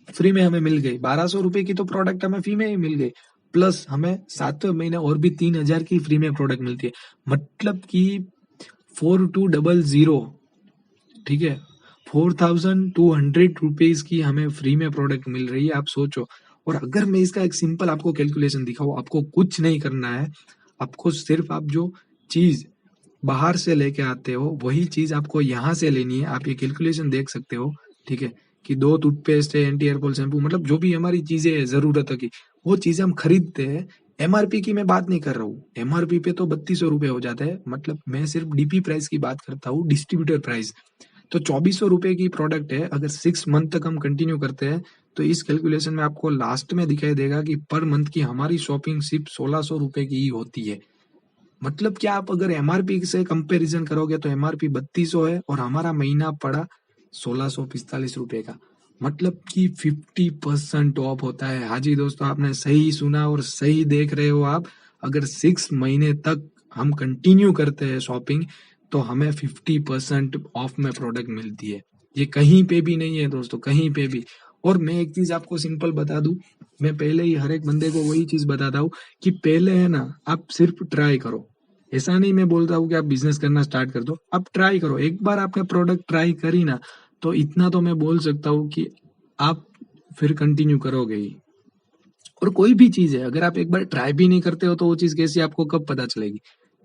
फ्री में हमें मिल गई, 1200 रुपए की तो प्रोडक्ट हमें फ्री में ही मिल गई। प्लस हमें 7वें महीने और भी 3,000 की फ्री में प्रोडक्ट मिलती है, मतलब कि 4200, ठीक है, 4,200 रुपीज की हमें फ्री में प्रोडक्ट मिल रही है, आप सोचो। और अगर मैं इसका एक सिंपल आपको कैलकुलेशन दिखाऊं, आपको कुछ नहीं करना है, आपको सिर्फ आप जो चीज बाहर से लेके आते हो वही चीज आपको यहाँ से लेनी है। आप ये कैलकुलेशन देख सकते हो, ठीक है, कि 2 टूथपेस्ट है, एंटी हेयर शैम्पू, मतलब जो भी हमारी चीजें है जरूरत की, वो चीजें हम खरीदते हैं। एमआरपी की मैं बात नहीं कर रहा हूँ, एमआरपी पे तो 3200 रुपए हो जाता है, मतलब मैं सिर्फ डीपी प्राइस की बात करता हूँ, डिस्ट्रीब्यूटर प्राइस। तो 2400 रुपए की प्रोडक्ट है, अगर 6 मंथ तक हम कंटिन्यू करते हैं तो इस कैलकुलेशन में आपको लास्ट में दिखाई देगा कि पर मंथ की हमारी शॉपिंग सिर्फ 1600 रुपए की ही होती है। मतलब क्या, आप अगर एमआरपी से कंपैरिजन करोगे तो एमआरपी 3200 है और हमारा महीना पड़ा 1645 रुपए का, मतलब कि 50% ऑफ होता है। हाँ जी दोस्तों, आपने सही सुना और सही देख रहे हो आप। अगर 6 महीने तक हम कंटिन्यू करते हैं शॉपिंग तो हमें 50% ऑफ में प्रोडक्ट मिलती है। ये कहीं पे भी नहीं है दोस्तों, कहीं पे भी। और मैं एक चीज आपको सिंपल बता दूं, मैं पहले ही हर एक बंदे को वही चीज बताता हूँ कि पहले है ना, आप सिर्फ ट्राई करो। ऐसा नहीं मैं बोलता हूँ कि आप बिजनेस करना स्टार्ट कर दो, आप ट्राई करो। एक बार आपने प्रोडक्ट ट्राई करी ना, तो इतना तो मैं बोल सकता हूँ कि आप फिर कंटिन्यू करोगे ही। और कोई भी चीज है, अगर आप एक बार ट्राई भी नहीं करते हो तो वो चीज कैसी आपको कब पता चलेगी?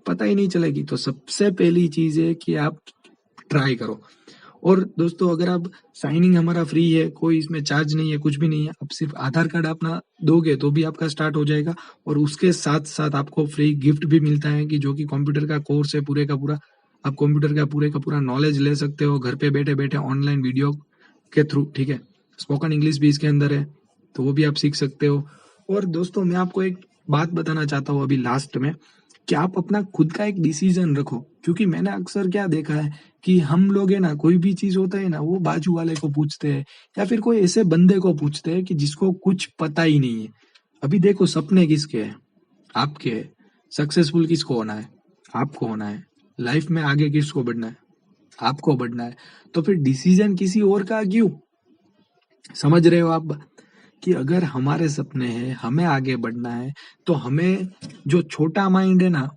पता ही नहीं चलेगी। तो सबसे पहली चीज है कि आप ट्राई करो। और दोस्तों, अगर आप साइनिंग हमारा फ्री है, कोई इसमें चार्ज नहीं है, कुछ भी नहीं है, आप सिर्फ आधार कार्ड अपना दोगे तो भी आपका स्टार्ट हो जाएगा। और उसके साथ साथ आपको फ्री गिफ्ट भी मिलता है कि जो कि कंप्यूटर का कोर्स है पूरे का पूरा। आप कंप्यूटर का पूरा नॉलेज ले सकते हो घर पे बैठे बैठे ऑनलाइन वीडियो के थ्रू, ठीक है। स्पोकन इंग्लिश भी इसके अंदर है, तो वो भी आप सीख सकते हो। और दोस्तों, मैं आपको एक बात बताना चाहता हूँ अभी लास्ट में, कि आप अपना खुद का एक डिसीजन रखो। क्योंकि मैंने अक्सर क्या देखा है कि हम लोग है ना, कोई भी चीज होता है ना, वो बाजू वाले को पूछते हैं या फिर कोई ऐसे बंदे को पूछते हैं कि जिसको कुछ पता ही नहीं है। अभी देखो, सपने किसके हैं? आपके हैं। सक्सेसफुल किसको होना है? आपको होना है। लाइफ में आगे किसको बढ़ना है? आपको बढ़ना है। तो फिर डिसीजन किसी और का क्यों? समझ रहे हो आप? कि अगर हमारे सपने हैं, हमें आगे बढ़ना है, तो हमें जो छोटा माइंड है ना,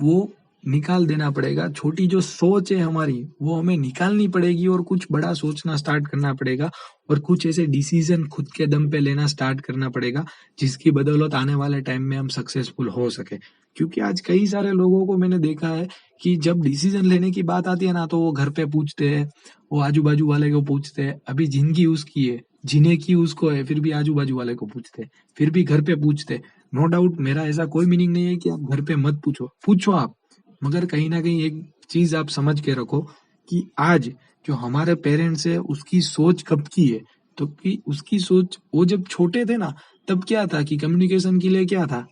वो निकाल देना पड़ेगा। छोटी जो सोच है हमारी, वो हमें निकालनी पड़ेगी और कुछ बड़ा सोचना स्टार्ट करना पड़ेगा। और कुछ ऐसे डिसीजन खुद के दम पे लेना स्टार्ट करना पड़ेगा, जिसकी बदौलत आने वाले टाइम में हम सक्सेसफुल हो सके। क्योंकि आज कई सारे लोगों को मैंने देखा है कि जब डिसीजन लेने की बात आती है ना, तो वो घर पे पूछते हैं, वो आजू बाजू वाले को पूछते हैं। अभी जिंदगी उसकी है, जीने की उसको है, फिर भी आजू बाजू वाले को पूछते, फिर भी घर पे पूछते। नो डाउट, मेरा ऐसा कोई मीनिंग नहीं है कि आप घर पे मत पूछो, पूछो आप। मगर कहीं ना कहीं एक चीज आप समझ के रखो कि आज जो हमारे पेरेंट्स है, उसकी सोच कब की है। तो कि उसकी सोच, वो जब छोटे थे ना, तब क्या था कि कम्युनिकेशन के लिए क्या था।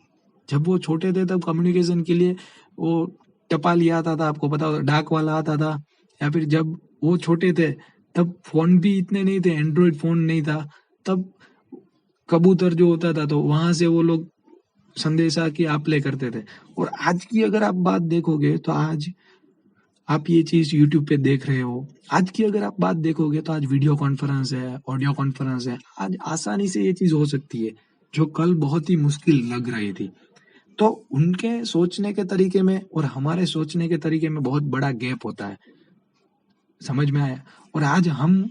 जब वो छोटे थे तब कम्युनिकेशन के लिए वो टपाली आता था, आपको पता होगा, डाक वाला आता था। या फिर जब वो छोटे थे तब फोन भी इतने नहीं थे, एंड्रॉइड फोन नहीं था। तब कबूतर जो होता था, तो वहां से वो लोग संदेशा की आप ले करते थे। और आज की अगर आप बात देखोगे तो आज आप ये चीज यूट्यूब पे देख रहे हो। आज की अगर आप बात देखोगे तो आज वीडियो कॉन्फ्रेंस है, ऑडियो कॉन्फ्रेंस है, आज आसानी से ये चीज हो सकती है, जो कल बहुत ही मुश्किल लग रही थी। तो उनके सोचने के तरीके में और हमारे सोचने के तरीके में बहुत बड़ा गैप होता है। समझ में आया? और आज हम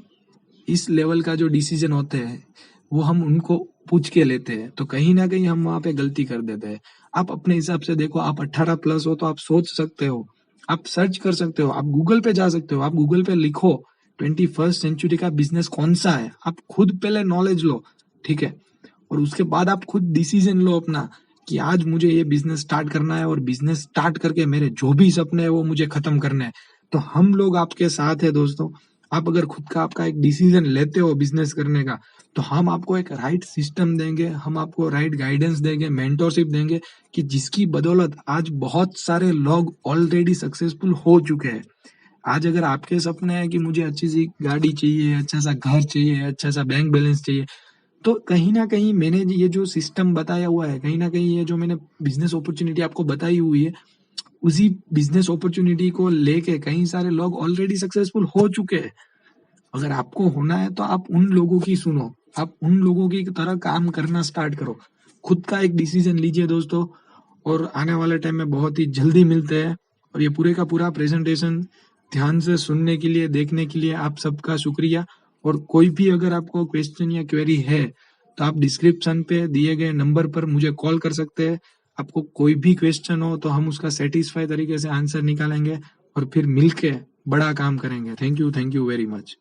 इस लेवल का जो डिसीजन होते हैं, वो हम उनको पूछ के लेते हैं, तो कहीं ना कहीं हम वहां पे गलती कर देते हैं। आप अपने हिसाब से देखो, आप 18 प्लस हो तो आप सोच सकते हो, आप सर्च कर सकते हो, आप गूगल पे जा सकते हो, आप गूगल पे लिखो 21st सेंचुरी का बिजनेस कौन सा है। आप खुद पहले नॉलेज लो, ठीक है। और उसके बाद आप खुद डिसीजन लो अपना, कि आज मुझे ये बिजनेस स्टार्ट करना है और बिजनेस स्टार्ट करके मेरे जो भी सपने हैं वो मुझे खत्म करने हैं। तो हम लोग आपके साथ है दोस्तों। आप अगर खुद का आपका एक डिसीजन लेते हो बिजनेस करने का, तो हम आपको एक राइट सिस्टम देंगे, हम आपको राइट गाइडेंस देंगे, मेंटरशिप देंगे, कि जिसकी बदौलत आज बहुत सारे लोग ऑलरेडी सक्सेसफुल हो चुके हैं। आज अगर आपके सपने हैं कि मुझे अच्छी सी गाड़ी चाहिए, अच्छा सा घर चाहिए, अच्छा सा बैंक बैलेंस चाहिए, तो कहीं ना कहीं मैंने ये जो सिस्टम बताया हुआ है, कहीं ना कहीं ये जो मैंने बिजनेस अपॉर्चुनिटी आपको बताई हुई है, उसी बिजनेस अपॉर्चुनिटी को लेके कई सारे लोग ऑलरेडी सक्सेसफुल हो चुके हैं। अगर आपको होना है तो आप उन लोगों की सुनो, आप उन लोगों की तरह काम करना स्टार्ट करो। खुद का एक डिसीजन लीजिए दोस्तों। और आने वाले टाइम में बहुत ही जल्दी मिलते हैं। और ये पूरे का पूरा प्रेजेंटेशन ध्यान से सुनने के लिए, देखने के लिए आप सबका शुक्रिया। और कोई भी अगर आपको क्वेश्चन या क्वेरी है, तो आप डिस्क्रिप्शन पे दिए गए नंबर पर मुझे कॉल कर सकते हैं। आपको कोई भी क्वेश्चन हो तो हम उसका सेटिस्फाई तरीके से आंसर निकालेंगे और फिर मिलके बड़ा काम करेंगे। Thank you very much.